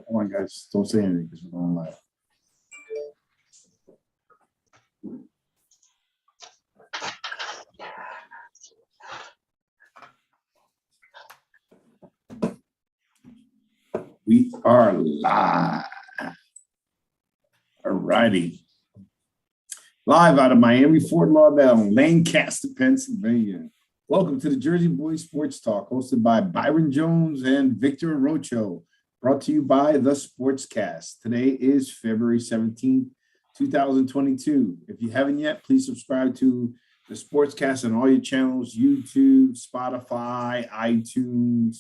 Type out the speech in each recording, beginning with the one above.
Come on, guys. Don't say anything because we're going live. We are live. All righty. Live out of Miami, Fort Lauderdale, Lancaster, Pennsylvania. Welcome to the Jersey Boys Sports Talk, hosted by Byron Jones and Victor Rocho, brought to you by The Sportscast. Today is February 17th, 2022. If you haven't yet, please subscribe to The Sportscast on all your channels, YouTube, Spotify, iTunes.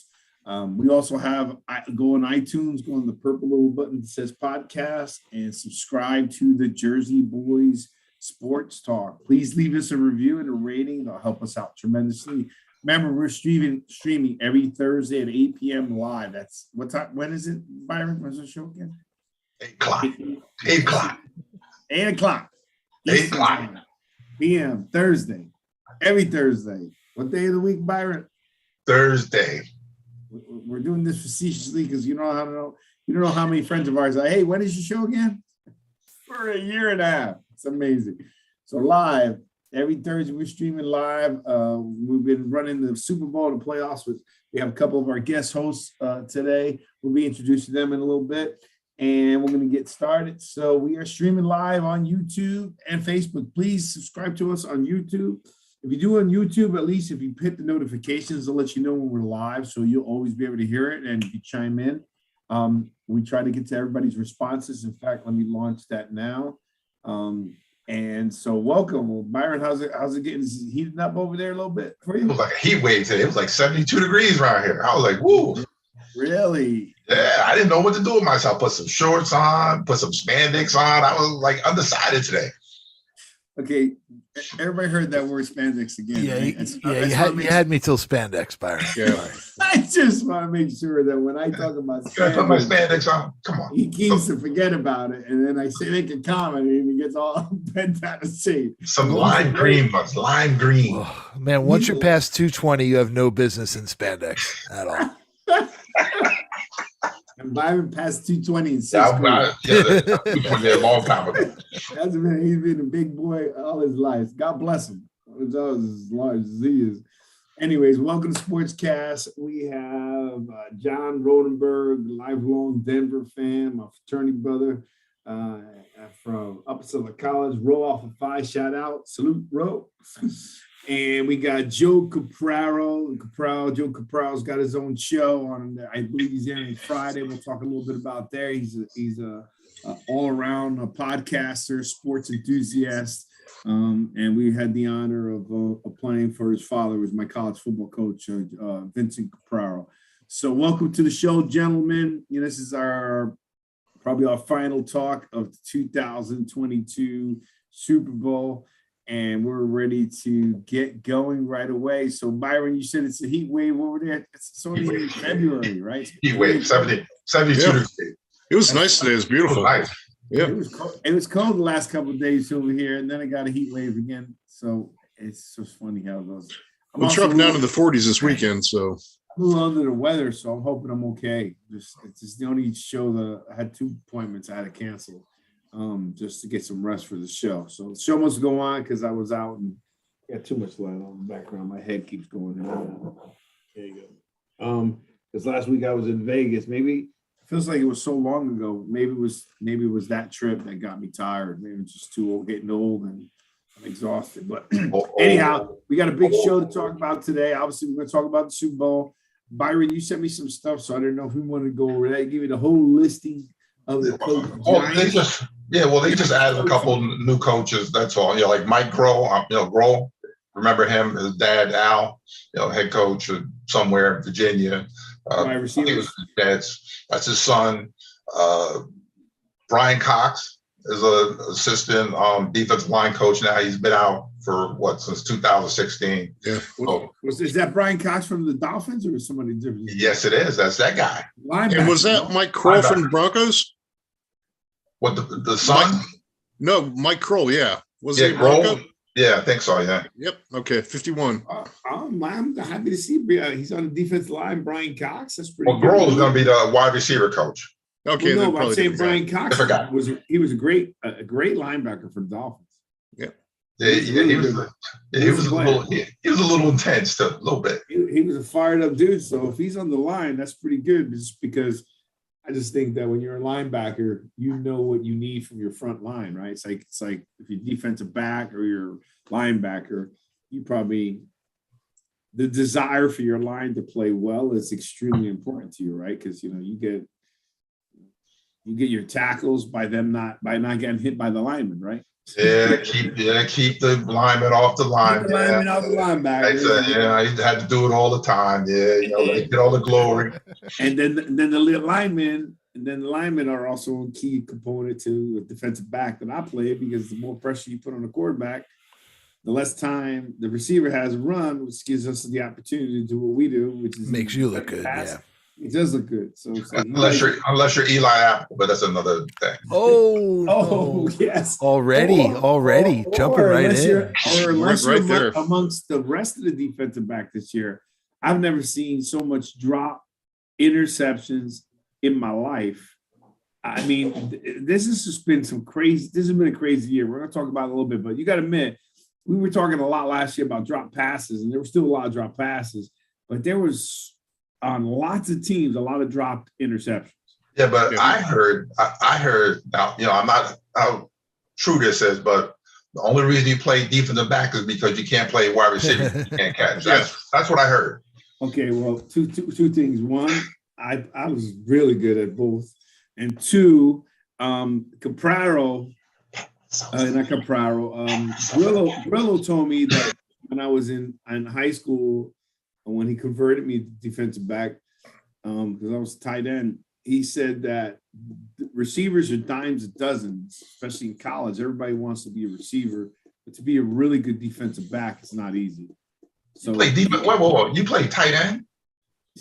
We also have, go on iTunes, go on the purple little button that says podcast and subscribe to the Jersey Boys Sports Talk. Please leave us a review and a rating. That'll help us out tremendously. Remember, we're streaming every Thursday at 8 p.m. live. That's what time? When is it, Byron? When's the show again? 8 o'clock. 8 o'clock. 8 o'clock. 8 o'clock. p.m. Thursday. Every Thursday. What day of the week, Byron? Thursday. We're doing this facetiously because you don't know how many friends of ours are. Hey, when is your show again? For a year and a half. It's amazing. So live every Thursday, we're streaming live. We've been running the Super Bowl, the playoffs. We have a couple of our guest hosts today. We'll be introducing them in a little bit, and we're going to get started. So we are streaming live on YouTube and Facebook. Please subscribe to us on YouTube. If you do on YouTube, at least if you hit the notifications, it'll let you know when we're live, so you'll always be able to hear it and you can chime in. We try to get to everybody's responses. In fact, let me launch that now. And so welcome. Well, Byron, how's it getting? Is it heating up over there a little bit for you? It was like a heat wave today. It was like 72 degrees around here. I was like, woo. Really? Yeah, I didn't know what to do with myself. Put some shorts on, put some spandex on. I was like undecided today. Okay, everybody heard that word spandex again. Yeah, you had me till spandex, Byron. Yeah. I just want to make sure that when I talk about spandex, put my spandex on. Come on. He keeps to forget about it, and then I say make a comment, and he gets all bent out of shape. Some lime green, but lime green. Oh, man, once you're past 220, you have no business in spandex at all. And Byron passed 220 in 6th grade. 220 a long time ago. He's been a big boy all his life. God bless him. As large as he is. Anyways, welcome to Sportscast. We have John Rodenberg, lifelong Denver fan, my fraternity brother from Upper College. Roll off of 5, shout out. Salute, Ro. And we got Joe Capraro. Joe Capraro's got his own show on. I believe he's airing Friday. We'll talk a little bit about there. He's a all-around podcaster, sports enthusiast, and we had the honor of playing for his father, who was my college football coach, Vincent Capraro. So, welcome to the show, gentlemen. This is probably our final talk of the 2022 Super Bowl. And we're ready to get going right away. So, Byron, you said it's a heat wave over there. It's only in February, right? Heat wave, 72 degrees. It was nice today. It was beautiful. Nice. Yeah. It was cold the last couple of days over here, and then it got a heat wave again. So it's just funny how it goes. We're dropping down to the 40s this weekend, so. I'm a little under the weather, so I'm hoping I'm okay. It's just the only show that I had 2 appointments I had to cancel. Just to get some rest for the show. So the show must go on because I was out and got too much light on the background. My head keeps going. There you go. Because last week I was in Vegas. Maybe it feels like it was so long ago. Maybe it was that trip that got me tired. Maybe it's just too old, getting old, and I'm exhausted. But anyhow, we got a big show to talk about today. Obviously, we're going to talk about the Super Bowl. Byron, you sent me some stuff, so I didn't know if we wanted to go over that. Give me the whole listing of the coaches. They just added a couple new coaches. That's all. Like Mike Grohl. Grohl. Remember him? His dad, Al. Head coach somewhere in Virginia. My receivers. That's his son. Brian Cox is an assistant defensive line coach now. He's been out for since 2016. Yeah. Is that Brian Cox from the Dolphins or somebody different? Yes, it is. That's that guy. And was that Mike Kroll from the Broncos? What, the son? Mike Kroll, yeah. Was he Bronco? Yeah, I think so, yeah. Yep, okay, 51. I'm happy to see he's on the defensive line, Brian Cox. That's pretty good. Grohl is going to be the wide receiver coach. Okay, Well, then no, but I'm probably saying different guy. Brian I Cox forgot. was a great linebacker for the Dolphins. Yeah, He's yeah, really he was. good. Yeah, He's a player. He was a little intense too, a little bit. He was a fired up dude. So if he's on the line, that's pretty good. Just because I just think that when you're a linebacker, you know what you need from your front line, right? It's like if you're defensive back or you're linebacker, you probably the desire for your line to play well is extremely important to you, right? Because you get your tackles by not getting hit by the lineman, right? Keep the lineman off the line. Keep the lineman off the linebacker. Yeah, he had to do it all the time. Yeah, they get all the glory. And then the linemen are also a key component to a defensive back that I play, because the more pressure you put on the quarterback, the less time the receiver has to run, which gives us the opportunity to do what we do, which is Makes you look good. Yeah. It does look good. So it's like, Unless you're Eli Apple, but that's another thing. Oh, oh no. yes, Already jumping right in. Unless Right you're there. amongst the rest of the defensive back this year, I've never seen so much drop interceptions in my life. I mean, this has just been this has been a crazy year. We're going to talk about it a little bit, but you got to admit, we were talking a lot last year about drop passes, and there were still a lot of drop passes, but there was on lots of teams a lot of dropped interceptions. Yeah, but I heard now, I'm not how true this is, but the only reason you play defensive back is because you can't play wide receiver. You can't catch. That's what I heard. Okay, well, two things. One, I was really good at both, and two, Grillo told me that when I was in high school, when he converted me to defensive back, because I was tight end, he said that receivers are dimes a dozen, especially in college. Everybody wants to be a receiver, but to be a really good defensive back, it's not easy. So Play defense. Whoa. You play tight end?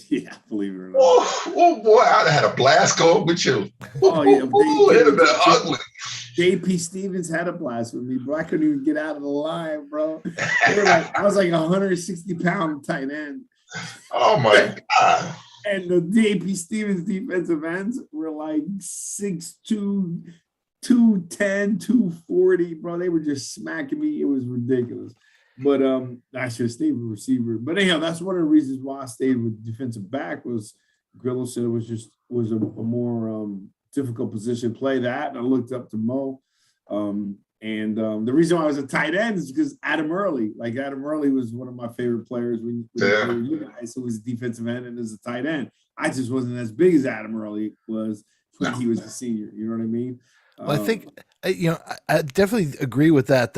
Yeah, believe it or not. Oh boy, I'd have had a blast going with you. Oh yeah, It'd have been ugly. JP Stevens had a blast with me, bro. I couldn't even get out of the line, bro. I was like 160-pound tight end. Oh my God. And the JP Stevens defensive ends were like 6'2", 210, 240, bro. They were just smacking me. It was ridiculous. But I should have stayed with receiver. But anyhow, that's one of the reasons why I stayed with defensive back. Was Grillo said it was a more difficult position to play that. And I looked up to Mo. The reason why I was a tight end is because Adam Early was one of my favorite players when you guys, who was a defensive end and as a tight end. I just wasn't as big as Adam Early was when he was a senior. You know what I mean? Well, I think, I definitely agree with that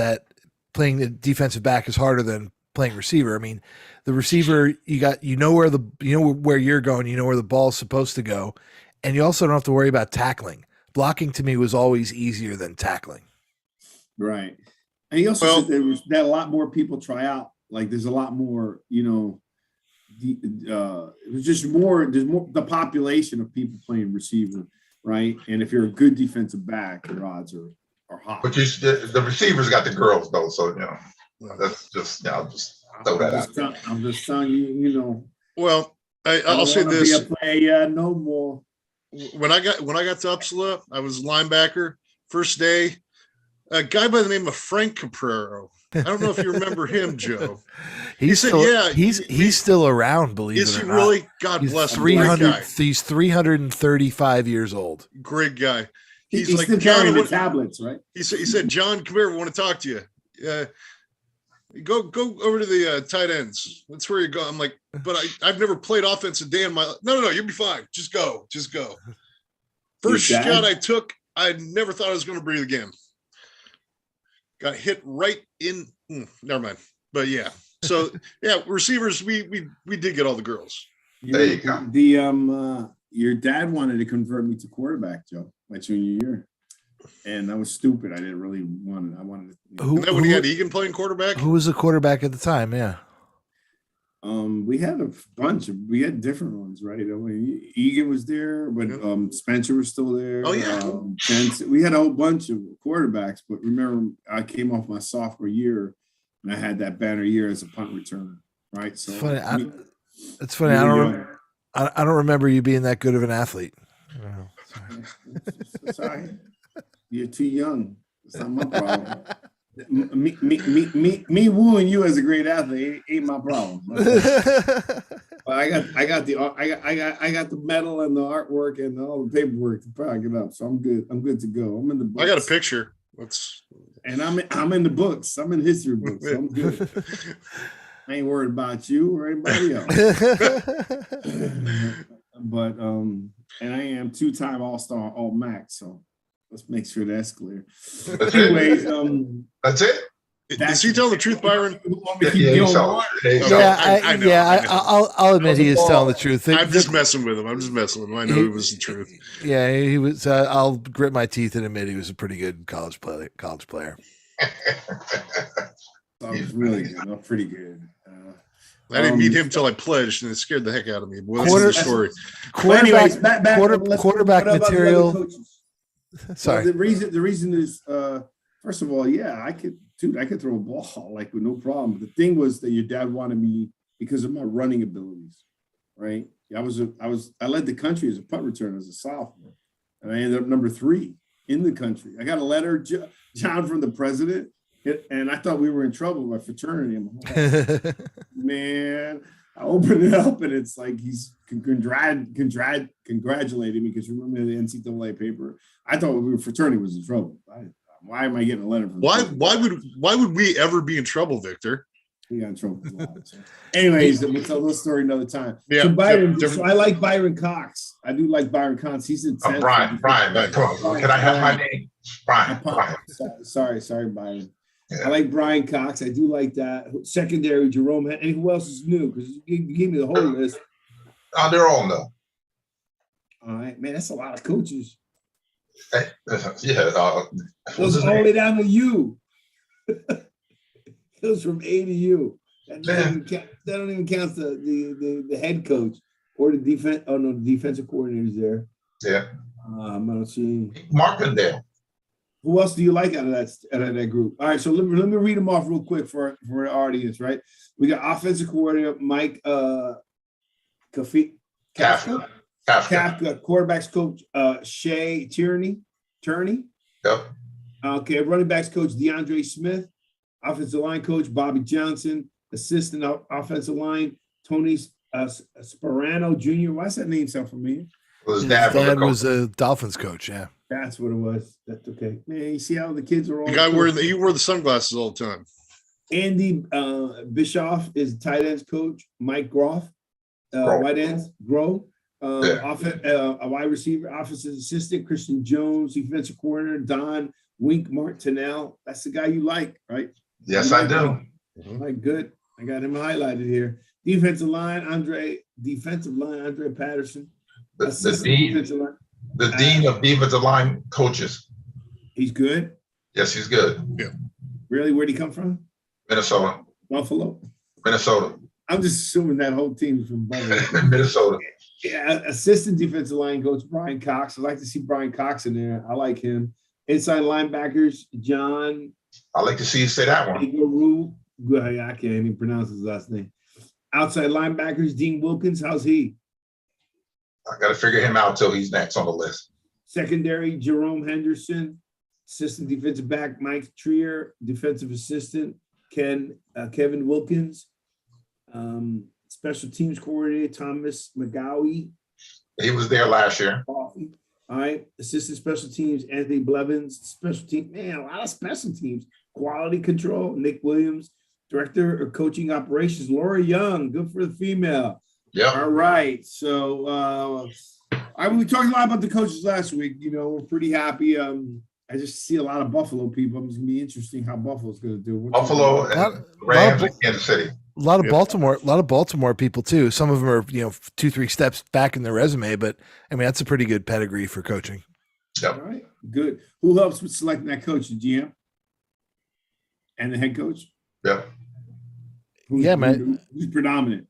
playing the defensive back is harder than playing receiver. I mean, the receiver, you know where you're going, you know where the ball's supposed to go. And you also don't have to worry about tackling. Blocking to me was always easier than tackling. Right. And he also said that a lot more people try out. Like there's a lot more, it was just there's more the population of people playing receiver, right? And if you're a good defensive back, your odds are high. But the receivers got the girls though, so that's just just throw that out. I'm just telling you, Well, I'll say this: be a player no more. When I got to Uppsala, I was linebacker. First day, a guy by the name of Frank Caprero. I don't know if you remember him, Joe. He's still around, believe it or not. Is he really? God bless him. 300. He's 335 years old. Great guy. He's like, still carrying the tablets, right? He said, John, come here. I want to talk to you. Go over to the tight ends. That's where you go. I'm like, but I've never played offense a day in my life. No, you'll be fine. Just go. First shot I took, I never thought I was going to breathe again. Got hit right in. Never mind. But yeah. So yeah, receivers, we did get all the girls. There you go. Your dad wanted to convert me to quarterback, Joe, my junior year. And I was stupid. I didn't really want it. I wanted to. Isn't that when he had Egan playing quarterback? Who was the quarterback at the time? Yeah. We had a bunch we had different ones, right? I mean, Egan was there, but Spencer was still there. Oh yeah. We had a whole bunch of quarterbacks, but remember, I came off my sophomore year and I had that banner year as a punt returner, right? So it's funny. I don't remember you being that good of an athlete. Sorry. You're too young. It's not my problem. Me wooing you as a great athlete ain't my problem. But I got the medal and the artwork and all the paperwork to back it up. So I'm good. I'm good to go. I'm in the books. I got a picture. And I'm in the books. I'm in history books. So I'm good. I ain't worried about you or anybody else. But and I am 2-time All-Star All-Mac, so let's make sure that's clear. Anyways, that's it. Is he telling the truth, Byron? I'll admit he is telling the truth. I'm just messing with him. I know it was the truth. Yeah, he was. I'll grit my teeth and admit he was a pretty good college player. That was really good. Not pretty good. I didn't meet him till I pledged, and it scared the heck out of me. Well, that's the story. Quarterback material. Sorry. Well, the reason is, first of all, yeah, I could throw a ball like with no problem. But the thing was that your dad wanted me because of my running abilities, right? I led the country as a punt returner as a sophomore, and I ended up number 3 in the country. I got a letter, John, from the president. And I thought we were in trouble with my fraternity. I'm like, man, I opened it up and it's like he's congratulating me because remember the NCAA paper. I thought we were fraternity was in trouble. Why am I getting a letter from? Why would we ever be in trouble, Victor? We got in trouble. Anyways, we'll tell this story another time. Yeah, so Byron, so I like Byron Cox. I do like Byron Cox. He's in 10th. Brian, come on. Can I have my name? Brian. Sorry, Byron. Yeah. I like Brian Cox. I do like that. Secondary, Jerome. And who else is new? Because you gave me the whole list. They're all new. All right, man. That's a lot of coaches. Yeah. Goes all the way down to you. Goes from A to U. That don't even count the head coach or the defense. Oh no, the defensive coordinator's there. Yeah. I'm not seeing Markindale. Who else do you like out of that group? All right, so let me read them off real quick for the audience, right? We got offensive coordinator Mike Kafka, quarterbacks coach Shea Tierney. Yep. Okay, running backs coach DeAndre Smith, offensive line coach Bobby Johnson, assistant offensive line Tony Sperano Jr. Why's that name sound familiar? His dad was a Dolphins coach, yeah. That's what it was. That's okay. Man, you see how the kids are all. The guy he wore the sunglasses all the time. Andy Bischoff is tight ends coach. Mike Groff, wide ends. A wide receiver, offensive assistant. Christian Jones, defensive coordinator. Don Wink Martinell. That's the guy you like, right? Yes, I do. Right, good. I got him highlighted here. Defensive line, Andre Patterson. The dean of defensive line coaches. He's good. Yes, he's good. Yeah. Really? Where'd he come from? Minnesota. Buffalo. Minnesota. I'm just assuming that whole team's from Buffalo. Minnesota. Yeah. Assistant defensive line coach Brian Cox. I'd like to see Brian Cox in there. I like him. Inside linebackers John. I'd like to see you say that one. I can't even pronounce his last name. Outside linebackers Dean Wilkins. How's he? I got to figure him out till he's next on the list. Secondary, Jerome Henderson. Assistant defensive back, Mike Trier. Defensive assistant, Kevin Wilkins. Special teams coordinator, Thomas McGowie. He was there last year. All right. Assistant special teams, Anthony Blevins. Special team, man, a lot of special teams. Quality control, Nick Williams. Director of coaching operations, Laura Young. Good for the female. Yeah. All right. So we talked a lot about the coaches last week. You know, we're pretty happy. I just see a lot of Buffalo people. It's gonna be interesting how Buffalo's gonna do. Buffalo and Rams and Kansas City. A lot of Baltimore people too. Some of them are 2-3 steps back in their resume, but I mean that's a pretty good pedigree for coaching. Yep. All right, good. Who helps with selecting that coach? The GM and the head coach. Yep. Who's predominant?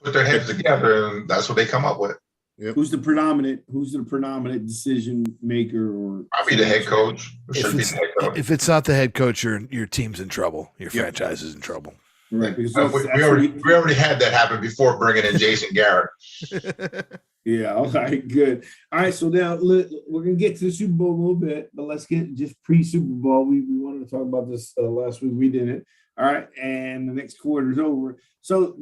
Put their heads together, and that's what they come up with. Yep. Who's the predominant decision maker? Or probably the head coach. If it's not the head coach, your team's in trouble. Your franchise is in trouble. Right, because We already had that happen before bringing in Jason Garrett. Yeah, all right, good. All right, so now we're gonna get to the Super Bowl a little bit, but let's get just pre-Super Bowl. We wanted to talk about this last week. We didn't. All right, and the next quarter is over. So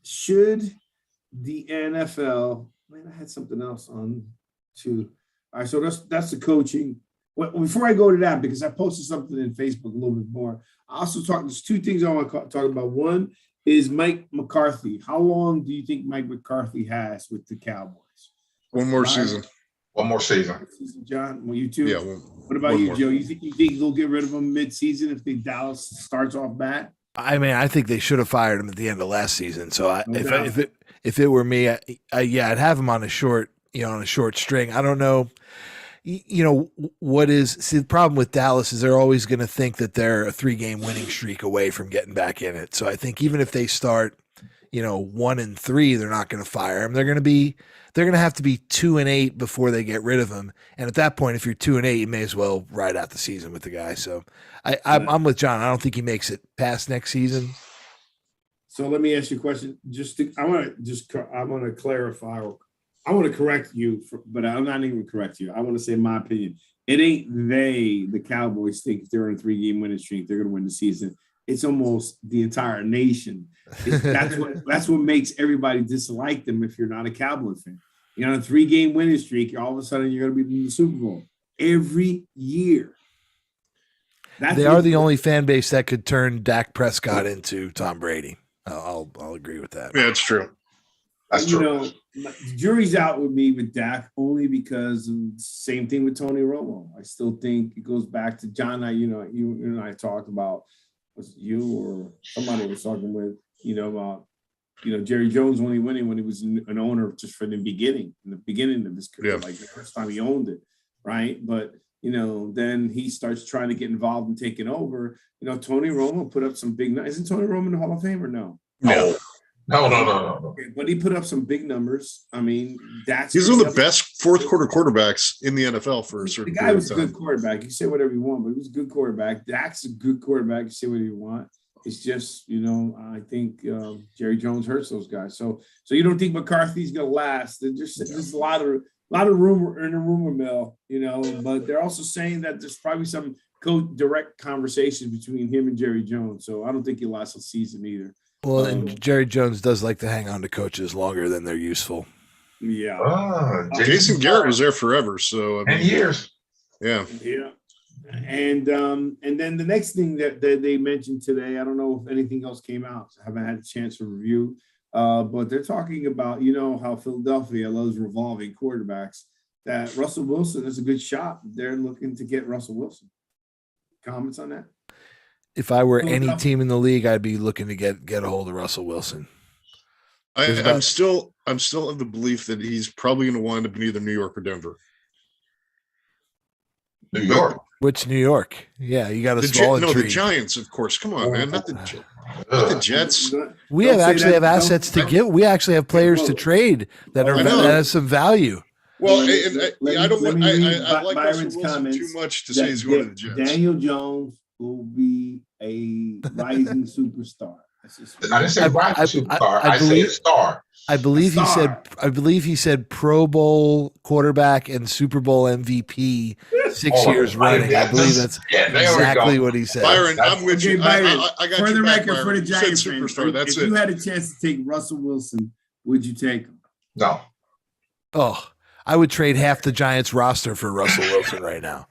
should the NFL? Man, I had something else on too. All right, so that's the coaching. Well, before I go to that, because I posted something in Facebook a little bit more. I also there's two things I want to talk about. One is Mike McCarthy. How long do you think Mike McCarthy has with the Cowboys? One more season. One more season. John, well, you too? Yeah. What about you, Joe? You think they'll get rid of him mid-season if the Dallas starts off bad? I mean, I think they should have fired him at the end of last season. So if it were me, I'd have him on a short string. I don't know. The problem with Dallas is they're always going to think that they're a 3-game winning streak away from getting back in it. So I think even if they start, 1-3, they're not going to fire him. They're going to have to be 2-8 before they get rid of him. And at that point, if you're 2-8, you may as well ride out the season with the guy. So I'm with John. I don't think he makes it past next season. So let me ask you a question. I want to clarify. I want to correct you, but I'm not even going to correct you. I want to say my opinion. It ain't the Cowboys think if they're on a 3-game winning streak, they're going to win the season. It's almost the entire nation. That's what makes everybody dislike them if you're not a Cowboy fan. You're on a 3-game winning streak, all of a sudden you're going to be in the Super Bowl every year. They are the only fan base that could turn Dak Prescott into Tom Brady. I'll agree with that. Yeah, it's true. That's true. The jury's out with me with Dak only because same thing with Tony Romo. I still think it goes back to John. You and I talked about, was it you or somebody was talking with, about, Jerry Jones only winning when he was an owner just from the beginning of his career, like the first time he owned it, right? But then he starts trying to get involved in taking over. Tony Romo put up some big. Isn't Tony Romo in the Hall of Fame or no? No. Okay, but he put up some big numbers. I mean, he's one of the best fourth quarter quarterbacks in the NFL for a certain period. The guy was a good quarterback. You say whatever you want, but he was a good quarterback. Dak's a good quarterback. You say whatever you want. It's just, I think Jerry Jones hurts those guys. So you don't think McCarthy's gonna last? There's a lot of rumor in the rumor mill, but they're also saying that there's probably some direct conversation between him and Jerry Jones. So I don't think he'll last a season either. Well, and Jerry Jones does like to hang on to coaches longer than they're useful. Yeah. Jason Garrett was there forever. So 10 years. Yeah. Yeah. And then the next thing that they mentioned today, I don't know if anything else came out. I haven't had a chance to review, but they're talking about, how Philadelphia loves revolving quarterbacks, that Russell Wilson is a good shot. They're looking to get Russell Wilson. Comments on that? If I were any team in the league, I'd be looking to get a hold of Russell Wilson. I'm still of the belief that he's probably going to wind up in either New York or Denver. New York. Which New York? Yeah, you got a small intrigue. No, the Giants, of course. Come on, man. Not the Jets. We actually have assets to give. We actually have players to trade that has some value. Well, I don't want. I like Russell Wilson too much to say he's going to the Jets. Daniel Jones will be a rising superstar. I didn't say rising superstar. I said star. I believe he said Pro Bowl quarterback and Super Bowl MVP 6 years running. I believe that's exactly what he said. Byron, I'm with you. Byron, I got for you the back, record, for the Giants superstar. That's if you had a chance to take Russell Wilson, would you take him? No. Oh, I would trade half the Giants roster for Russell Wilson right now.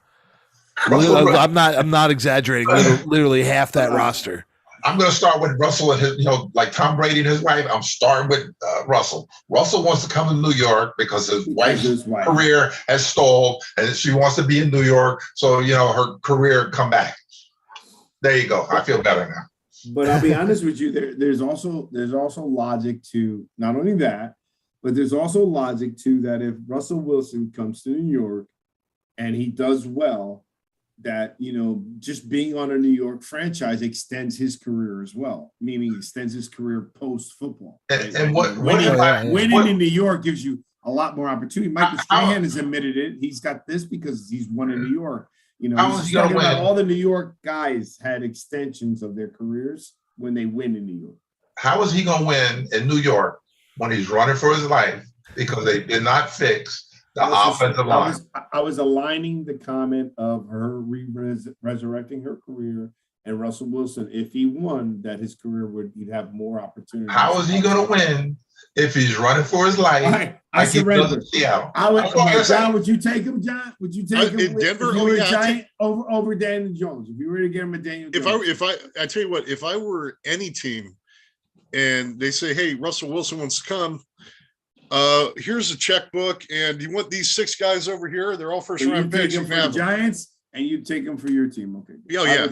I'm not exaggerating. Literally half that roster. I'm going to start with Russell and his, like Tom Brady and his wife. I'm starting with Russell. Russell wants to come to New York because his wife's career has stalled and she wants to be in New York. So, her career come back. There you go. I feel better now. But I'll be honest with you. There's also logic to not only that, but there's also logic to that if Russell Wilson comes to New York and he does well, that, just being on a New York franchise extends his career as well, meaning extends his career post-football. Right? And winning in New York gives you a lot more opportunity. Michael Strahan has admitted it. He's got this because he's won in New York. You know, How is he going to win? All the New York guys had extensions of their careers when they win in New York. How is he going to win in New York when he's running for his life because they did not fix the offensive line? I was aligning the comment of her resurrecting her career and Russell Wilson. If he won, that his career he'd have more opportunities. How is he going to win if he's running for his life? I surrender. Seattle. John, would you take him, John? Would you take him in Denver? If you were a Giant over Daniel Jones? If you were to get him a Daniel Jones. I tell you what, if I were any team and they say, hey, Russell Wilson wants to come, here's a checkbook, and you want these 6 guys over here? They're all first-round picks. You take them for the Giants, and you take them for your team. Okay. Yeah.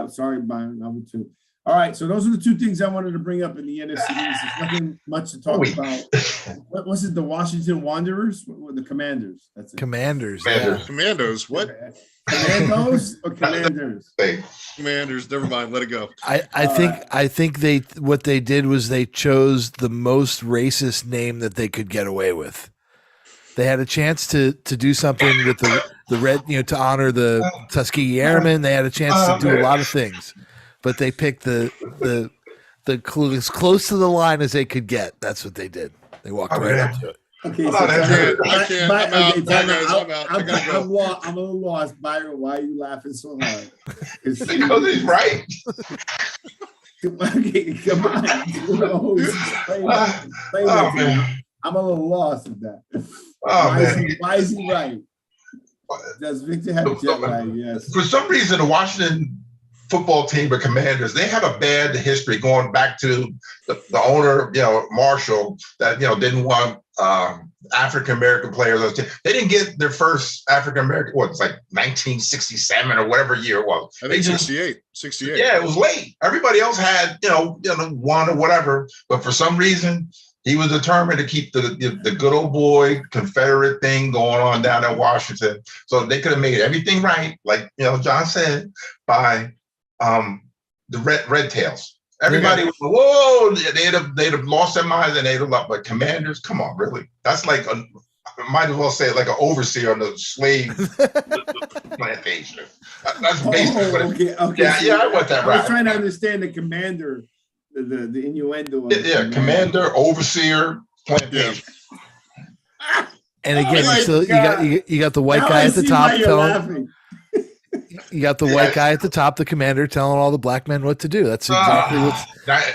Sorry, Byron. I would too. All right. So those are the 2 things I wanted to bring up in the NFC East. There's nothing much to talk about. What was it? The Washington Wanderers? The Commanders? That's it. Commanders. Yeah. Commandos. What? Commandos or Commanders? Commanders. Never mind. Let it go. I think what they did was they chose the most racist name that they could get away with. They had a chance to do something with the red, to honor the Tuskegee Airmen. They had a chance to do a lot of things, but they picked the as close to the line as they could get. That's what they did. They walked right up to it. Okay, so I'm a little lost. Byron, why are you laughing so hard? Because he's right. Come on. I'm a little lost with that. Why is he right? Does Victor have jet lag? Yes. For some reason, the Washington football team or Commanders, they have a bad history going back to the owner, Marshall, that didn't want African American players. They didn't get their first African American. It's like 1967 or whatever year it was. I think 68. Yeah, it was late. Everybody else had one or whatever, but for some reason he was determined to keep the good old boy Confederate thing going on down in Washington. So they could have made everything right, like John said, by the red tails. Everybody was whoa, they'd have lost their minds and they'd have loved. But Commanders, come on, really? That's like might as well say like an overseer on the slave plantation. That's basically okay. Yeah, I want that right. I was trying to understand the commander, the innuendo. Commander, overseer, plantation. And again, you got the white guy at the top telling. You got the white guy at the top, the commander, telling all the black men what to do. That's exactly God.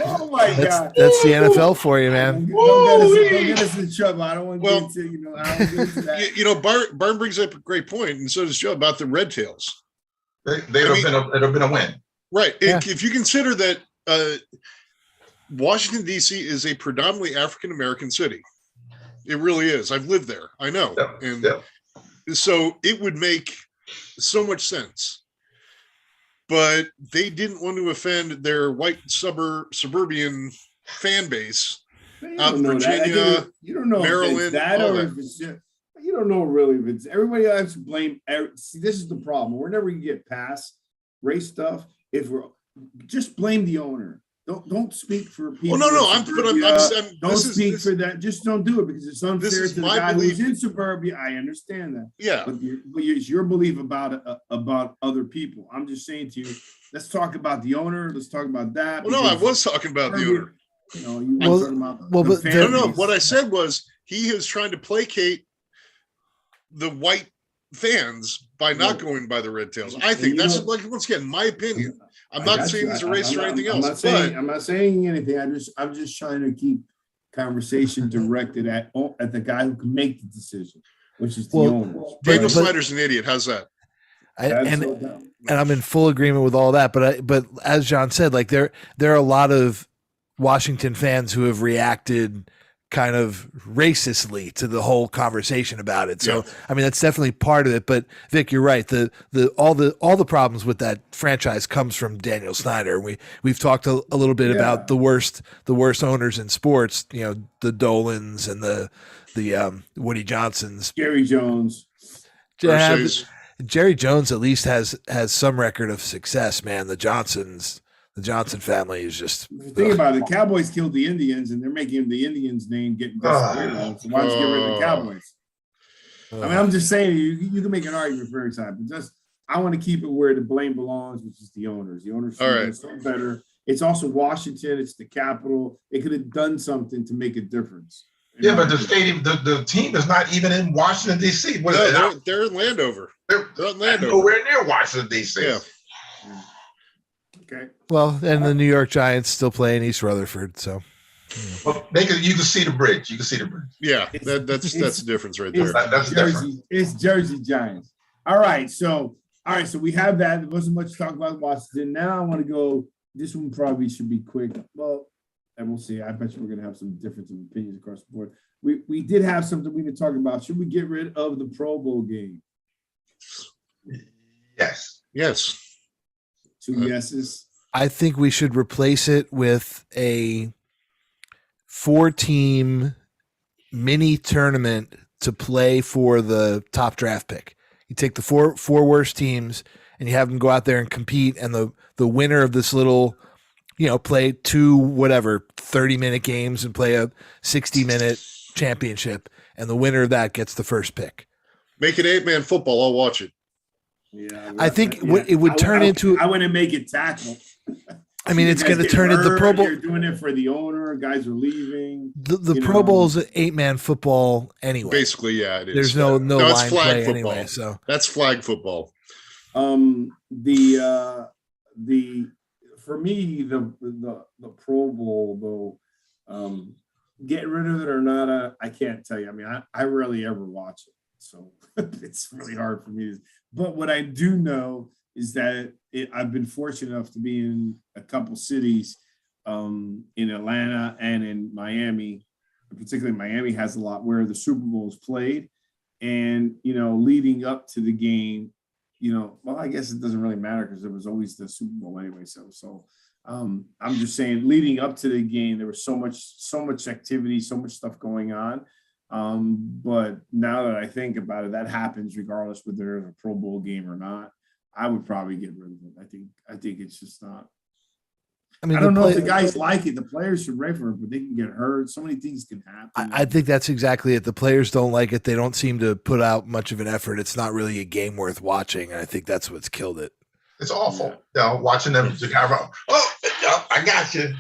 That's the NFL for you, man. Don't get us in trouble. I don't want to get into, I don't get into that. Barn brings up a great point, and so does Joe, about the Red Tails. It'd have been a win. Right. Yeah. If you consider that Washington, D.C. is a predominantly African-American city. It really is. I've lived there. I know. So it would make so much sense. But they didn't want to offend their white suburban fan base out in Virginia, you don't know Maryland, if it's that or if it's just, you don't know really if it's everybody else to blame. See, this is the problem. We're never gonna get past race stuff if we're just blame the owner. Don't speak for people. Well, no, don't speak for that. Just don't do it because it's unfair to the guy who's in suburbia. I understand that. Yeah, but it's your belief about other people. I'm just saying to you, let's talk about the owner. Let's talk about that. Well, no, I was talking about the owner. No. What I said was he is trying to placate the white fans by not going by the Red Tails. I think that's once again my opinion. I'm not saying he's a racist or anything else. I'm not saying anything. I'm just trying to keep conversation directed at the guy who can make the decision, which is the owner. Daniel Snyder's an idiot. How's that? And I'm in full agreement with all that. But as John said, like there are a lot of Washington fans who have reacted kind of racistly to the whole conversation about it. So, I mean, that's definitely part of it, but Vic, you're right. All the problems with that franchise comes from Daniel Snyder. We've talked a little bit about the worst owners in sports, the Dolans and the Woody Johnsons, Jerry Jones. Jerry Jones at least has some record of success, man. The Johnson family is just. Think about it. The Cowboys killed the Indians, and they're making the Indians' name getting desperate. So why don't you get rid of the Cowboys? I mean, I'm just saying you can make an argument for example. Just I want to keep it where the blame belongs, which is the owners. The owners should All do right. something better. It's also Washington. It's the capital. They could have done something to make a difference. Yeah, but the stadium, the team is not even in Washington, D.C. No, they're in Landover. They're in Landover. Nowhere near Washington, D.C. Yeah. Okay. Well, and the New York Giants still play in East Rutherford, so. Well, you can see the bridge. You can see the bridge. Yeah, that's the difference right there. That's different. It's Jersey Giants. All right, so we have that. There wasn't much to talk about Washington. Now I want to go. This one probably should be quick. Well, and we'll see. I bet you we're going to have some difference of opinions across the board. We did have something we were talking about. Should we get rid of the Pro Bowl game? Yes. Yes. 2 yeses. I think we should replace it with a 4-team mini tournament to play for the top draft pick. You take the four worst teams and you have them go out there and compete, and the winner of this little, play 30-minute games and play a 60-minute championship, and the winner of that gets the first pick. Make it 8-man football. I'll watch it. Yeah, I think it would turn into. I want to make it tackle. I mean, it's going to turn into Pro Bowl. You're doing it for the owner. Guys are leaving. The Pro Bowl is an 8-man football anyway. Basically, yeah, it is. There's no it's line flag play football. anyway. So that's flag football. For me, the Pro Bowl though, get rid of it or not, I can't tell you. I mean, I rarely ever watch it, so it's really hard for me. But what I do know is that I've been fortunate enough to be in a couple cities, in Atlanta and in Miami. Particularly Miami has a lot where the Super Bowl is played, and leading up to the game, well, I guess it doesn't really matter because it was always the Super Bowl anyway. So I'm just saying, leading up to the game, there was so much activity, so much stuff going on. But now that I think about it, that happens regardless whether there's a Pro Bowl game or not. I would probably get rid of it. I think it's just not. I mean, I don't know if the guys like it. The players should ready for it, but they can get hurt. So many things can happen. I think that's exactly it. The players don't like it. They don't seem to put out much of an effort. It's not really a game worth watching, and I think that's what's killed it. It's awful. Watching them just kind of, I got you.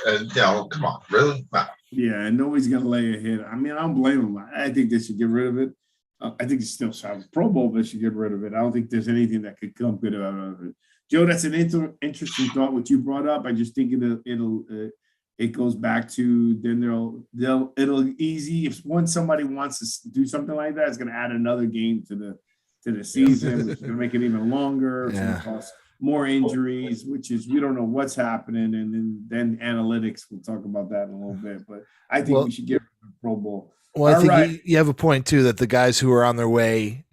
And come on, really? No. Yeah, and nobody's gonna lay a hit. I mean, I don't blame them. I think they should get rid of it. I think it's still have a Pro Bowl, but they should get rid of it. I don't think there's anything that could come good out of it. Joe, that's an interesting thought what you brought up. I just think it goes back to then it'll easy if once somebody wants to do something like that, it's going to add another game to the season, which is going to make it even longer. It's going to cause more injuries, which is we don't know what's happening, and then analytics. We'll talk about that in a little bit, but I think we should get rid of the Pro Bowl. Well, I think you have a point too that the guys who are on their way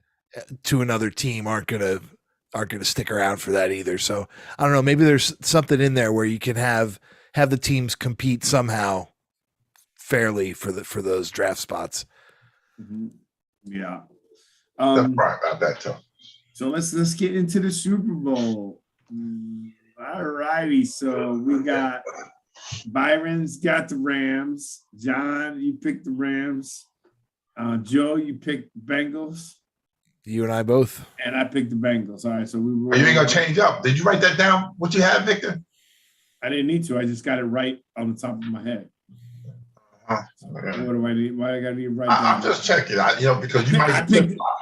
to another team aren't going to stick around for that either. So I don't know. Maybe there's something in there where you can have the teams compete somehow fairly for those draft spots. Mm-hmm. Yeah, that's right about that too. So let's get into the Super Bowl. All righty. So we got Byron's got the Rams. John, you picked the Rams. Joe, you picked Bengals. You and I both. And I picked the Bengals. All right, so you ain't gonna change up. Did you write that down? What you have, Victor? I didn't need to. I just got it right on the top of my head. So what do I need? Why I gotta need right down? I'm just checking. Because you might.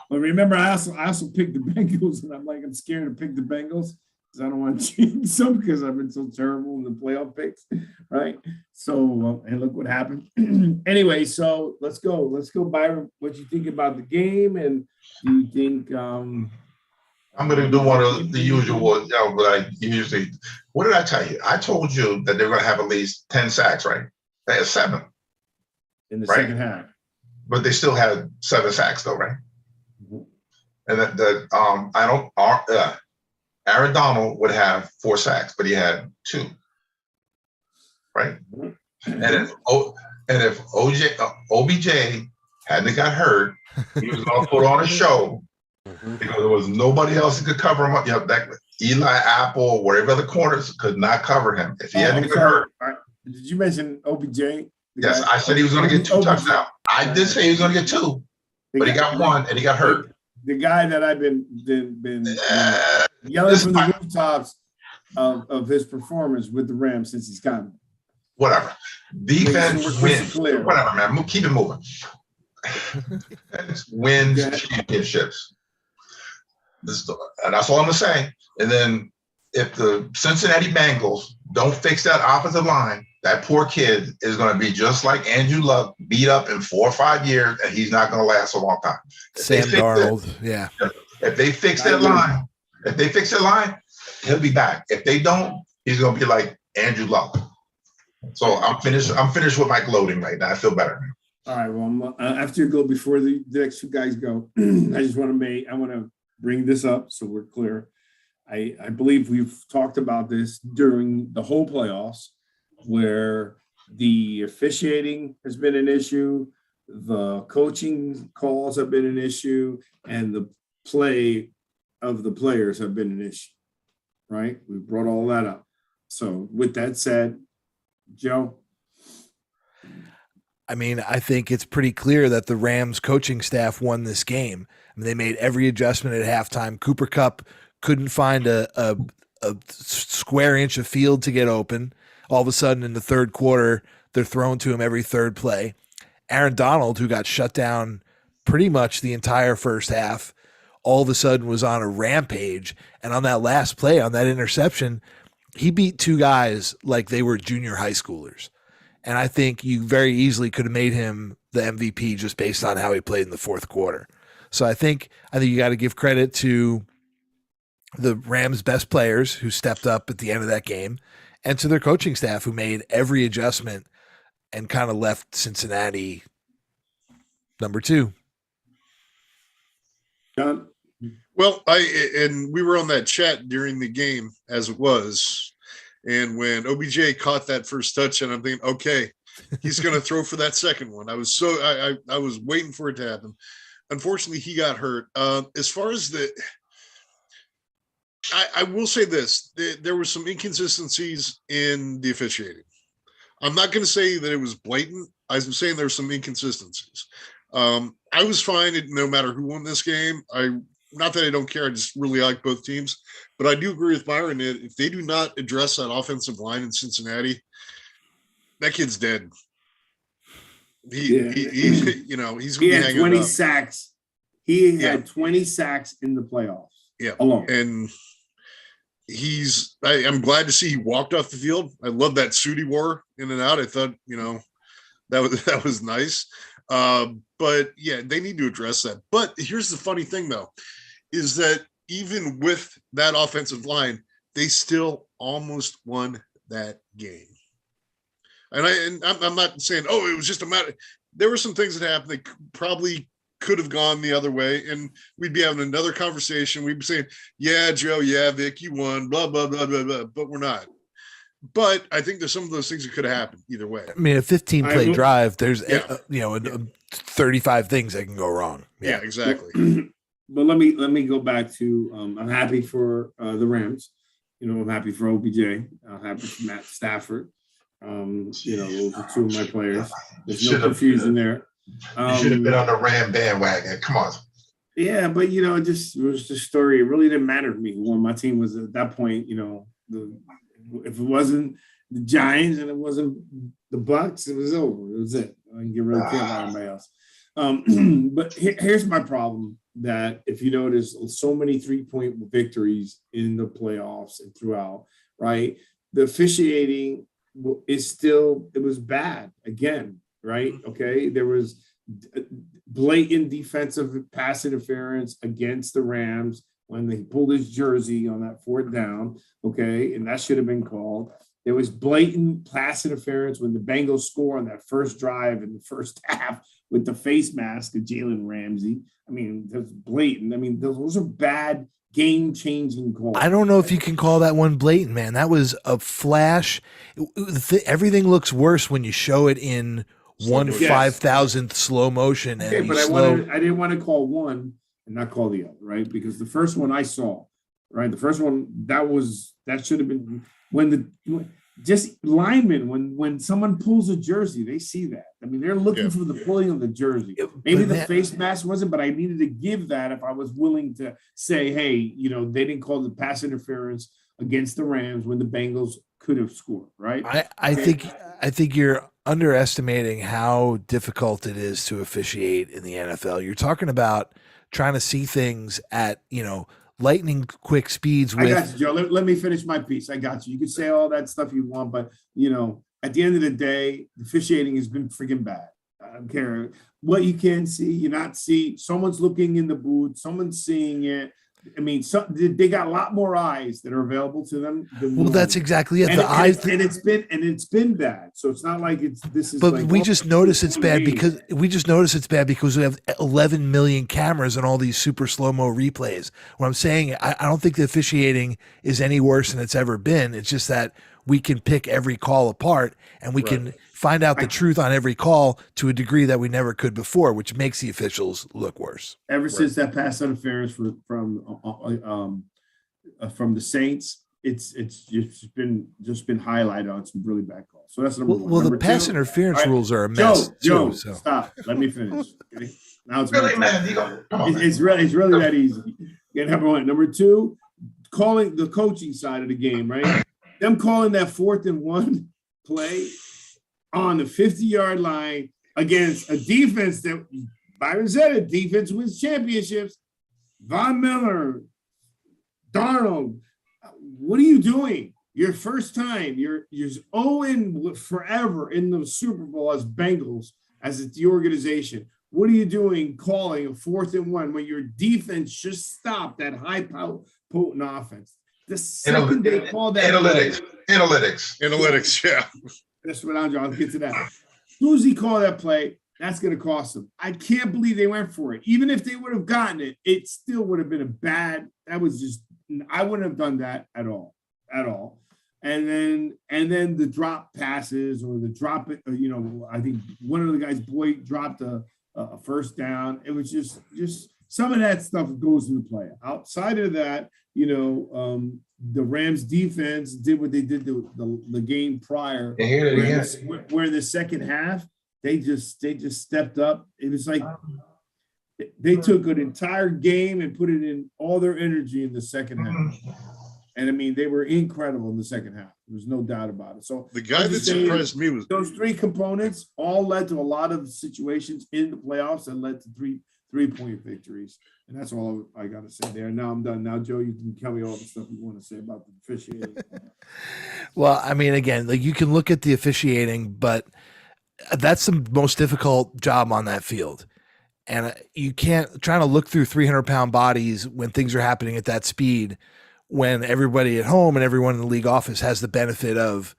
But remember, I also picked the Bengals, and I'm scared to pick the Bengals because I don't want to change some because I've been so terrible in the playoff picks, right? So and look what happened. Anyway, so let's go, Byron. What you think about the game, and do you think? I'm going to do one of the usual, but I usually. What did I tell you? I told you that they're going to have at least 10 sacks, right? They had 7 in the second half, but they still had 7 sacks, though, right? Mm-hmm. And Aaron Donald would have 4 sacks, but he had 2, right? Mm-hmm. And if OBJ hadn't got hurt, he was going to put on a show because there was nobody else that could cover him up. That Eli Apple, wherever the corners could not cover him if he hadn't got hurt. Did you mention OBJ? Yes, I said he was going to get 2 touchdowns. I did say he was going to get 2, but he got 1 and he got hurt. the guy that I've been yelling from the rooftops of his performance with the Rams since he's gotten. Whatever. Defense wins. Clear. Whatever, man. Keep it moving. Wins championships. And that's all I'm gonna say. And then if the Cincinnati Bengals don't fix that offensive line, that poor kid is going to be just like Andrew Luck, beat up in 4 or 5 years, and he's not going to last a long time. Sam Darnold, yeah. If they fix that line, he'll be back. If they don't, he's going to be like Andrew Luck. So I'm finished with my gloating right now. I feel better. All right. Well, after you go, before the next two guys go, I want to bring this up so we're clear. I believe we've talked about this during the whole playoffs, where the officiating has been an issue, the coaching calls have been an issue, and the play of the players have been an issue, right? We brought all that up. So with that said, Joe? I mean, I think it's pretty clear that the Rams coaching staff won this game. I mean, they made every adjustment at halftime. Cooper Kupp couldn't find a square inch of field to get open. All of a sudden in the third quarter, they're thrown to him every third play. Aaron Donald, who got shut down pretty much the entire first half, all of a sudden was on a rampage. And on that last play, on that interception, he beat two guys like they were junior high schoolers. And I think you very easily could have made him the MVP just based on how he played in the fourth quarter. So I think you got to give credit to the Rams' best players who stepped up at the end of that game, and to their coaching staff who made every adjustment and kind of left Cincinnati number 2. John? Well, we were on that chat during the game as it was. And when OBJ caught that first touchdown, I'm thinking, okay, he's going to throw for that second one. I was waiting for it to happen. Unfortunately, he got hurt. As far as I will say this, there were some inconsistencies in the officiating. I'm not going to say that it was blatant. I was saying there were some inconsistencies. I was fine no matter who won this game. Not that I don't care. I just really like both teams. But I do agree with Byron that if they do not address that offensive line in Cincinnati, that kid's dead. He's going to be hanging 20 up. sacks. He had 20 sacks in the playoffs. Yeah. Alone. And I'm glad to see he walked off the field. I love that suit he wore in and out. I thought, that was nice. But yeah, they need to address that. But here's the funny thing though, is that even with that offensive line, they still almost won that game. And I'm not saying, it was just a matter. There were some things that happened that probably could have gone the other way, and we'd be having another conversation. We'd be saying, yeah, Joe, yeah, Vic, you won, blah, blah, blah, blah, blah, but we're not. But I think there's some of those things that could have happened either way. I mean, a 15-play drive, there's 35 things that can go wrong. Yeah, exactly. But let me go back to I'm happy for the Rams. I'm happy for OBJ. I'm happy for Matt Stafford. Those are two of my players. There's no confusion there. You should have been on the Ram bandwagon. Come on. Yeah, but it was the story. It really didn't matter to me who won. My team was at that point. If it wasn't the Giants and it wasn't the Bucks, it was over. It was it. I didn't really care about anybody else. But here's my problem: that if you notice, so many 3-point victories in the playoffs and throughout, right? The officiating it was bad again, right? Okay, there was blatant defensive pass interference against the Rams when they pulled his jersey on that 4th down, okay, and that should have been called. There was blatant pass interference when the Bengals score on that first drive in the first half with the face mask of Jalen Ramsey. I mean, that's blatant. I mean, those are bad game-changing calls. I don't know if you can call that one blatant, man. That was a flash. Everything looks worse when you show it in 1/5000th slow motion. Okay, but I didn't want to call one and not call the other, right? Because the first one I saw, right? The first one that should have been when just linemen, when someone pulls a jersey, they see that. I mean, they're looking for the pulling of the jersey. Maybe the face mask wasn't, but I needed to give that if I was willing to say, hey, they didn't call the pass interference against the Rams when the Bengals could have scored, right? I think you're underestimating how difficult it is to officiate in the NFL. You're talking about trying to see things at, lightning quick speeds. I got you, Joe. Let me finish my piece. I got you. You can say all that stuff you want, but at the end of the day, the officiating has been freaking bad. I don't care what you can see. You not see. Someone's looking in the booth. Someone's seeing it. I mean, they got a lot more eyes that are available to them. Well, that's exactly it. It's been bad. So it's not like this is. But like, we just notice it's bad because we have 11 million cameras and all these super slow-mo replays. What I'm saying, I don't think the officiating is any worse than it's ever been. It's just that we can pick every call apart and we can find out the truth on every call to a degree that we never could before, which makes the officials look worse. Ever since that pass interference from the Saints, it's just been highlighted on some really bad calls. So that's number one. Well, the pass interference rules are a mess. Joe, stop. Let me finish. Okay? Now it's really, man. It's really that easy. Yeah, number one. Number two, calling the coaching side of the game, right? Them calling that 4th and 1 play on the 50-yard line against a defense that Byron said it, defense wins championships. Von Miller, Darnold, what are you doing? Your first time, you're 0 forever in the Super Bowl as Bengals, as the organization. What are you doing calling a 4th and 1 when your defense just stopped that high potent offense? The second they call that analytics, yeah. That's what I'll get to that. As soon as he called that play, that's going to cost them. I can't believe they went for it. Even if they would have gotten it, it still would have been a bad. That was just, I wouldn't have done that at all. And then the drop passes or the drop, I think one of the guys, Boyd, dropped a first down. It was just some of that stuff goes into play. Outside of that, the Rams defense did what they did the game prior. Where in the second half, they just stepped up. It was like they took an entire game and put it in all their energy in the second half. And I mean, they were incredible in the second half. There's no doubt about it. So the guy that surprised me was those three components all led to a lot of situations in the playoffs and led to three-point victories. And that's all I got to say there. Now I'm done. Now, Joe, you can tell me all the stuff you want to say about the officiating. Well, I mean, again, like you can look at the officiating, but that's the most difficult job on that field. And you can't trying to look through 300-pound bodies when things are happening at that speed, when everybody at home and everyone in the league office has the benefit of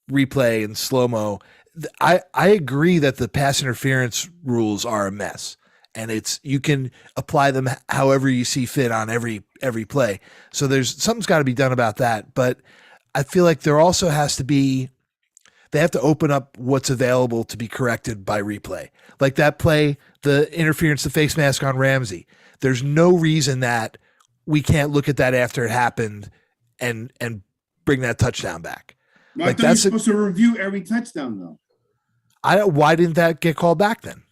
replay and slow-mo. I agree that the pass interference rules are a mess. And you can apply them however you see fit on every play. So something's got to be done about that. But I feel like there also has to be, they have to open up what's available to be corrected by replay. Like that play, the interference, the face mask on Ramsey. There's no reason that we can't look at that after it happened and bring that touchdown back. Well, like you're supposed to review every touchdown though. Why didn't that get called back then?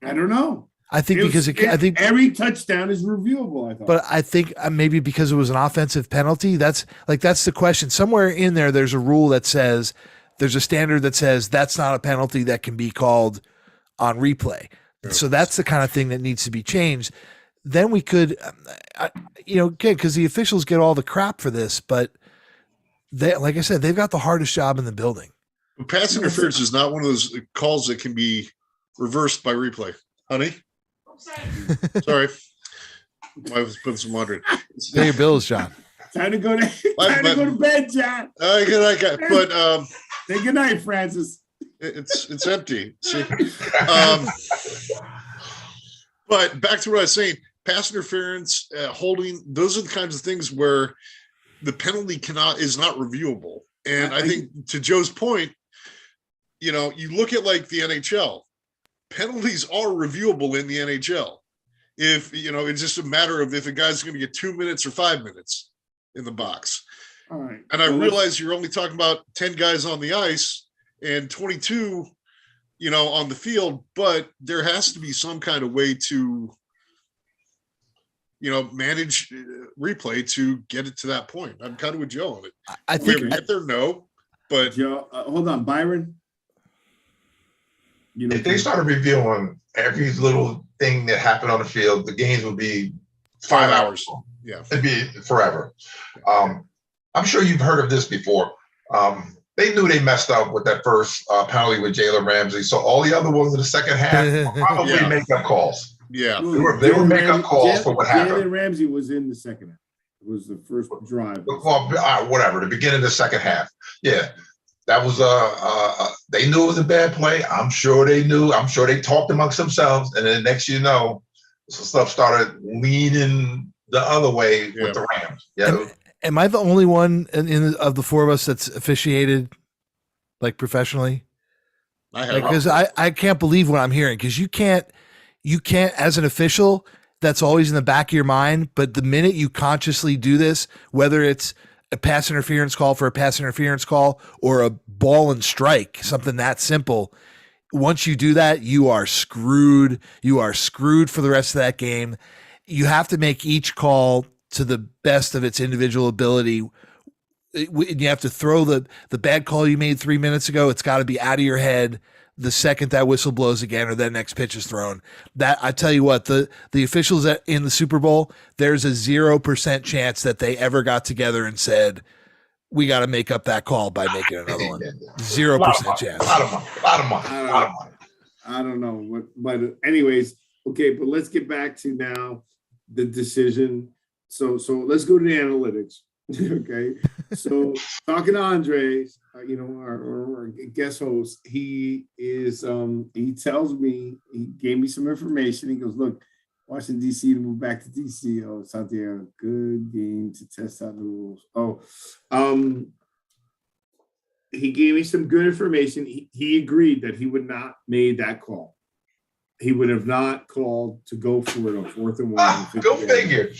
I don't know. I think I think every touchdown is reviewable. I thought, but I think maybe because it was an offensive penalty. That's the question. Somewhere in there's a rule that says there's a standard that says that's not a penalty that can be called on replay. So that's the kind of thing that needs to be changed. Then we could, because the officials get all the crap for this, but they, like I said, they've got the hardest job in the building. Pass interference is not one of those calls that can be reversed by replay, honey. Sorry. I was putting some laundry. Pay your bills, John. Time to go to bed, John. But say good night, Francis. It's empty. See? But back to what I was saying, pass interference, holding, those are the kinds of things where the penalty is not reviewable. And I think to Joe's point, you look at like the NHL. Penalties are reviewable in the NHL. If, it's just a matter of if a guy's going to get 2 minutes or 5 minutes in the box. All right. And I realize you're only talking about 10 guys on the ice and 22, on the field, but there has to be some kind of way to, manage replay to get it to that point. I'm kind of with Joe on it. I think get there, no, but Joe, hold on, Byron. If they started reviewing every little thing that happened on the field, the games would be 5 hours. Yeah, it'd be forever. I'm sure you've heard of this before. They knew they messed up with that first penalty with Jalen Ramsey, so all the other ones in the second half were probably makeup calls. Yeah, they were makeup calls for what happened. Jalen Ramsey was in the second half. It was the first drive. Well, whatever, the beginning of the second half. Yeah. That was they knew it was a bad play. I'm sure they knew. I'm sure they talked amongst themselves, and then next some stuff started leaning the other way with the Rams. Yeah. Am I the only one of the four of us that's officiated like professionally? I have, because I can't believe what I'm hearing, because you can't as an official, that's always in the back of your mind. But the minute you consciously do this, whether it's a pass interference call for a pass interference call or a ball and strike, something that simple, once you do that, you are screwed. You are screwed for the rest of that game. You have to make each call to the best of its individual ability. You have to throw the bad call you made 3 minutes ago. It's got to be out of your head the second that whistle blows again or that next pitch is thrown. That, I tell you what, the officials in the Super Bowl, there's a 0% chance that they ever got together and said, we got to make up that call by making another one. 0% chance. A lot of money. I don't know. But anyways, okay, but let's get back to now the decision. So let's go to the analytics. Okay. So talking to Andre, our guest host, he tells me, he gave me some information. He goes, look, Washington, D.C. to move back to D.C. Oh, Santiago, good game to test out the rules. He gave me some good information. He agreed that he would not made that call. He would have not called to go for it on 4th and 1. Go figure.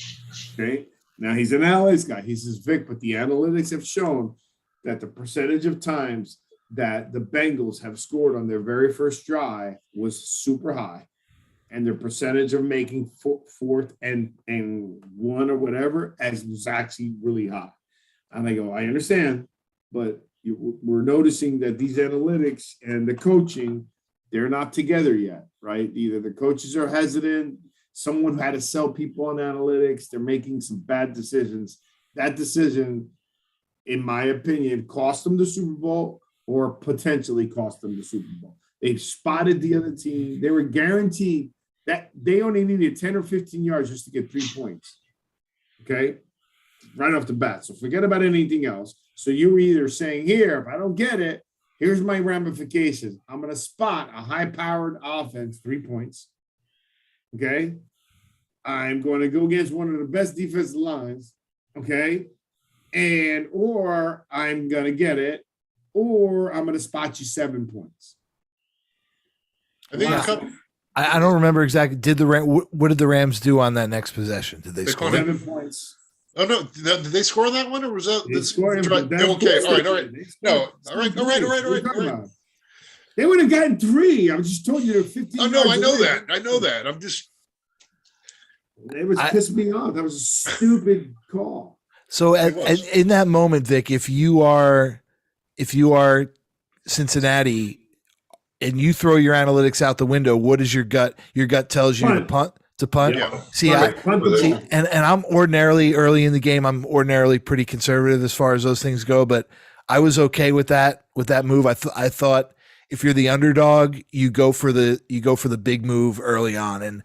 Okay. Now he's an analytics guy. He says, Vic, but the analytics have shown that the percentage of times that the Bengals have scored on their very first drive was super high. And their percentage of making 4th and 1 or whatever was actually really high. And I go, I understand, but we're noticing that these analytics and the coaching, they're not together yet, right? Either the coaches are hesitant, someone had to sell people on analytics, they're making some bad decisions. That decision, in my opinion, cost them the Super Bowl or potentially cost them the Super Bowl. They've spotted the other team. They were guaranteed that they only needed 10 or 15 yards just to get 3 points. Okay? Right off the bat. So forget about anything else. So you were either saying, here, if I don't get it, here's my ramifications. I'm going to spot a high-powered offense, 3 points. Okay? I'm going to go against one of the best defensive lines. Okay? Or I'm going to get it, or I'm going to spot you 7 points. I think I don't remember exactly. What did the Rams do on that next possession? Did they score 7 points? Oh no! Did they score that one, or was that they scored? Okay, all right. No, all right. They would have gotten 3. I just told you they're 15. Oh no, I know that. I'm just. It was pissing me off. That was a stupid call. So in that moment, Vic, if you are Cincinnati and you throw your analytics out the window, what is your gut? Your gut tells you to punt. Yeah. And I'm ordinarily early in the game. I'm ordinarily pretty conservative as far as those things go, but I was okay with that move. I thought if you're the underdog, you go for the big move early on, and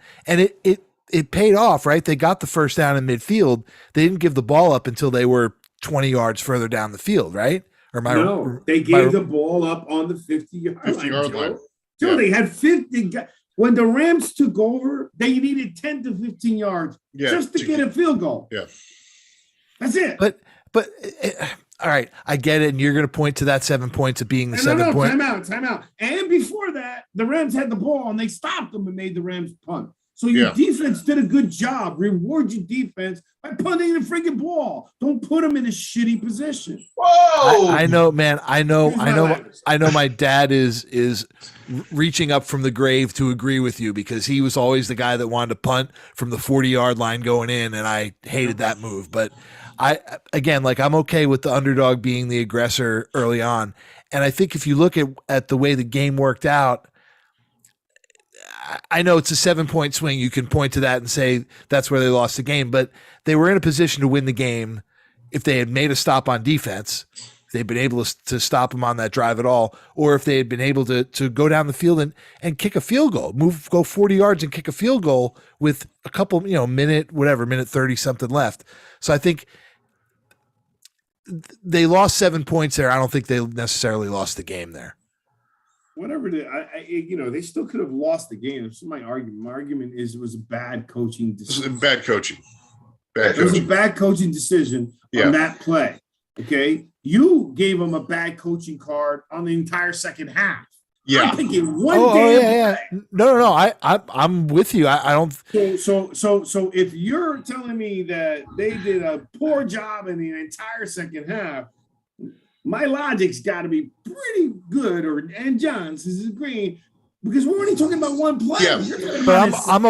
it paid off, right? They got the first down in midfield. They didn't give the ball up until they were 20 yards further down the field, right? They gave the ball up on the 50-yard line. Joe, they had 50. When the Rams took over, they needed 10 to 15 yards just to get a field goal. Yeah. That's it. But all right, I get it. And you're going to point to that 7 points of being the 7 point. Time out. And before that, the Rams had the ball and they stopped them and made the Rams punt. So your defense did a good job. Reward your defense by punting the freaking ball. Don't put them in a shitty position. Whoa! I know, man. I know. My dad is reaching up from the grave to agree with you because he was always the guy that wanted to punt from the 40-yard line going in, and I hated that move. But I'm okay with the underdog being the aggressor early on, and I think if you look at the way the game worked out. I know it's a 7-point swing. You can point to that and say that's where they lost the game, but they were in a position to win the game if they had made a stop on defense, if they'd been able to stop them on that drive at all, or if they had been able to go down the field and kick a field goal, go 40 yards and kick a field goal with a couple, minute 30 something left. So I think they lost 7 points there. I don't think they necessarily lost the game there. Whatever they still could have lost the game. That's my argument. My argument is it was a bad coaching decision. Bad coaching. It was a bad coaching decision on that play. Okay, you gave them a bad coaching card on the entire second half. Yeah, I'm thinking one day. No. I'm with you. I don't. So if you're telling me that they did a poor job in the entire second half. My logic's got to be pretty good, and John's is agreeing because we're only talking about one play. Yeah, but I'm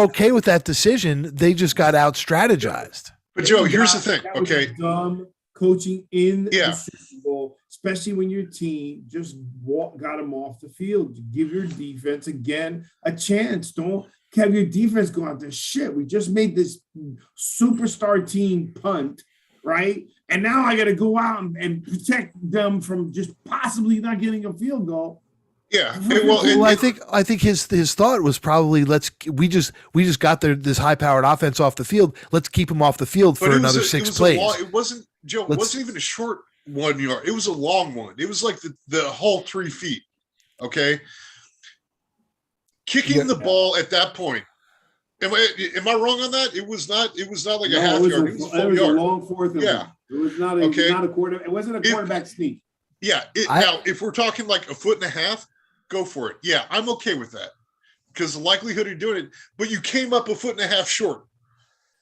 okay with that decision. They just got out strategized. But Joe, here's the thing. That was dumb coaching in the Super Bowl, especially when your team just got them off the field. Give your defense again a chance. Don't have your defense go out there. Shit, we just made this superstar team punt, right? And now I got to go out and protect them from just possibly not getting a field goal. Yeah. I think his thought was probably we just got this high powered offense off the field. Let's keep them off the field for another 6 plays. It wasn't Joe. It wasn't even a short 1 yard. It was a long one. It was like the whole 3 feet. Okay. Kicking the ball at that point. Am I wrong on that? It was not like a half yard. It was a full yard. A long fourth. It was not a quarter. It wasn't a quarterback sneak. Yeah. Now, if we're talking like a foot and a half, go for it. Yeah, I'm okay with that because the likelihood of doing it. But you came up a foot and a half short.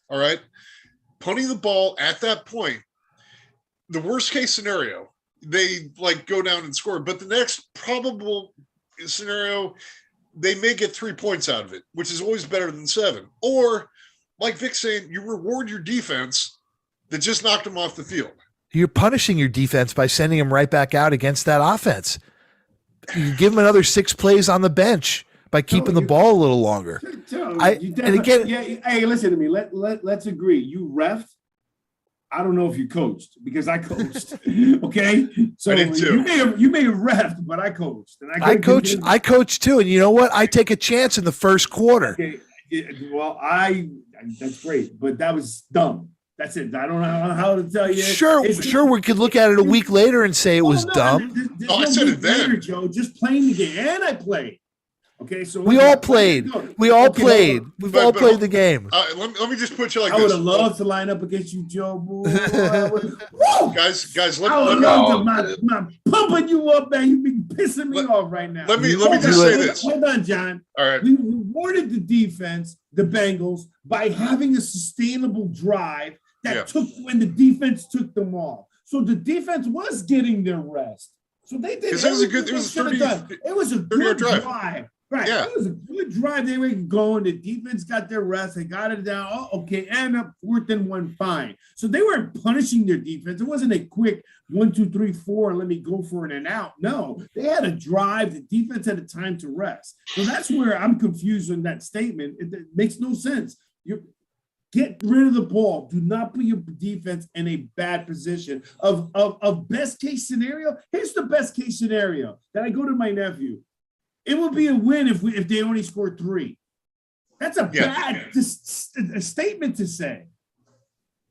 All right, punting the ball at that point. The worst case scenario, they go down and score. But the next probable scenario, they may get 3 points out of it, which is always better than 7. Or, like Vic's saying, you reward your defense that just knocked them off the field. You're punishing your defense by sending them right back out against that offense. You give them another 6 plays on the bench by keeping the ball a little longer. Hey, listen to me. Let's agree. You refed. I don't know if you coached because I coached. Okay, so you may have refed, but I coached. And I coached too. And you know what? I take a chance in the first quarter. Okay. Well, that's great, but that was dumb. That's it. I don't know how to tell you. Sure. We could look at it a week later and say it was dumb. I said it then. Later, Joe, just playing the game, and I played. Okay, so we all played. We've all played the game. Let me just put you like this. I would have loved to line up against you, Joe. guys, I'm pumping you up, man. You be pissing me off right now. Let me just say this. Hold on, John. All right. We rewarded the defense, the Bengals, by having a sustainable drive that took when the defense took them off. So the defense was getting their rest. So they did. It was a good. It was a good drive. Right. Yeah. It was a good drive. They were going. The defense got their rest. They got it down. Oh, okay. And up 4th and 1, fine. So they weren't punishing their defense. It wasn't a quick 1, 2, 3, 4, and let me go for it and out. No, they had a drive. The defense had a time to rest. So that's where I'm confused in that statement. It makes no sense. You get rid of the ball. Do not put your defense in a bad position. Of best case scenario, here's the best case scenario. That I go to my nephew. It would be a win if they only scored 3. That's a bad statement to say.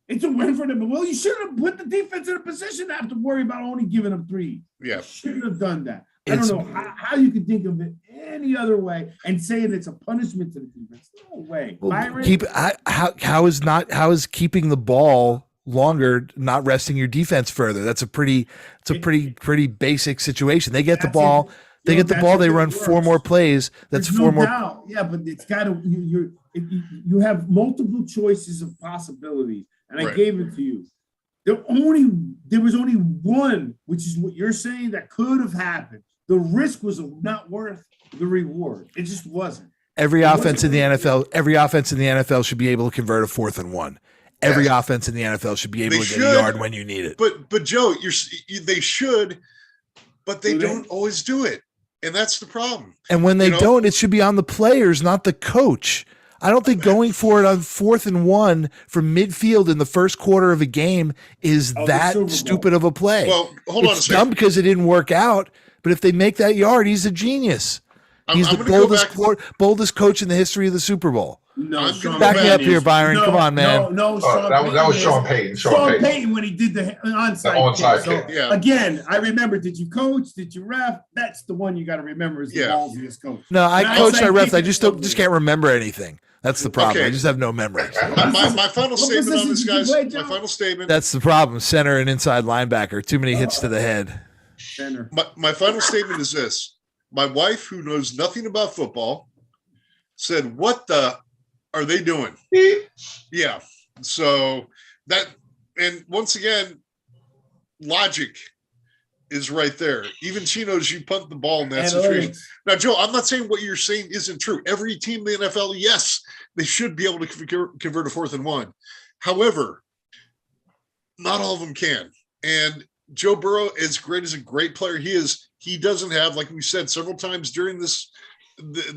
It's a win for them. Well, you shouldn't have put the defense in a position to have to worry about only giving them 3. Yeah, you shouldn't have done that. I don't know how you could think of it any other way and saying it's a punishment to the defense. No way. Well, how is keeping the ball longer not resting your defense further? That's a pretty basic situation. They get the ball. They get the ball, they run 4 more plays. That's There's 4 no more. doubt. Yeah, but it's got to you have multiple choices of possibilities, and I gave it to you. There was only one, which is what you're saying, that could have happened. The risk was not worth the reward. It just wasn't. Every offense in the NFL should be able to convert a 4th and 1. Every offense in the NFL should be able to get a yard when you need it. But Joe, they should, but they don't always do it, and that's the problem. And when they don't, it should be on the players, not the coach. I don't think going for it on 4th and 1 from midfield in the first quarter of a game is that stupid of a play. Well, hold on a second. It's dumb because it didn't work out, but if they make that yard, he's a genius. He's the boldest coach in the history of the Super Bowl. No, back me up here, Byron. Come on, man. No, that was Sean Payton. Sean Payton when he did the onside kick. So, again, I remember. Did you coach? Did you ref? That's the one you got to remember is the ballsiest coach. No, I coached. I ref. I just can't remember anything. That's the problem. I just have no memory. My final statement on this, guys. My final statement. That's the problem. Center and inside linebacker. Too many hits to the head. Center. My final statement is this. My wife, who knows nothing about football, said, "What the are they doing?" Yeah. So that, and once again, logic is right there. Even she knows you punt the ball in that situation. Now, Joe, I'm not saying what you're saying isn't true. Every team in the NFL, yes, they should be able to convert a 4th and 1. However, not all of them can. And Joe Burrow, as great as a great player he is, he doesn't have, like we said several times during this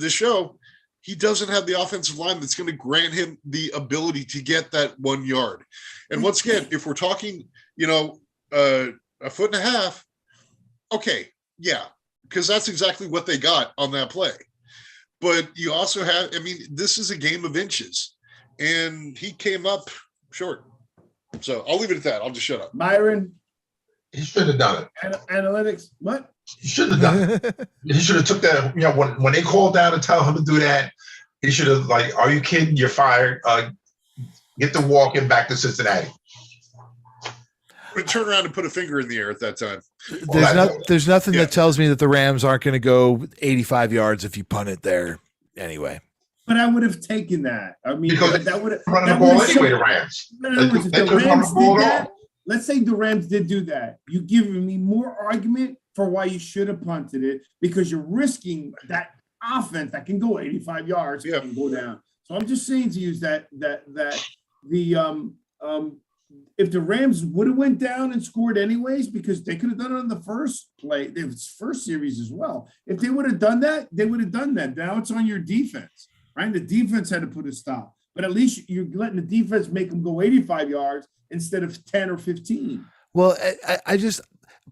show, he doesn't have the offensive line that's going to grant him the ability to get that 1 yard. And once again, if we're talking, a 1.5 feet, okay, yeah, because that's exactly what they got on that play. But you also have, this is a game of inches, and he came up short. So I'll leave it at that. I'll just shut up. Byron, he should have done it. Analytics, what? He should have done it. He should have took that. When they called down to tell him to do that, he should have are you kidding? You're fired. Get the walking back to Cincinnati. Turn around and put a finger in the air at that time. There's nothing that tells me that the Rams aren't going to go 85 yards if you punt it there anyway. But I would have taken that. Because that would have run the ball anyway. The Rams. In other words, if the Rams did that, let's say the Rams did do that, you give me more argument for why you should have punted it, because you're risking that offense that can go 85 yards and go down. So I'm just saying to you that the if the Rams would have went down and scored anyways, because they could have done it on the first play, the first series as well. If they would have done that, they would have done that. Now it's on your defense, right? The defense had to put a stop, but at least you're letting the defense make them go 85 yards instead of 10 or 15. Well, I just,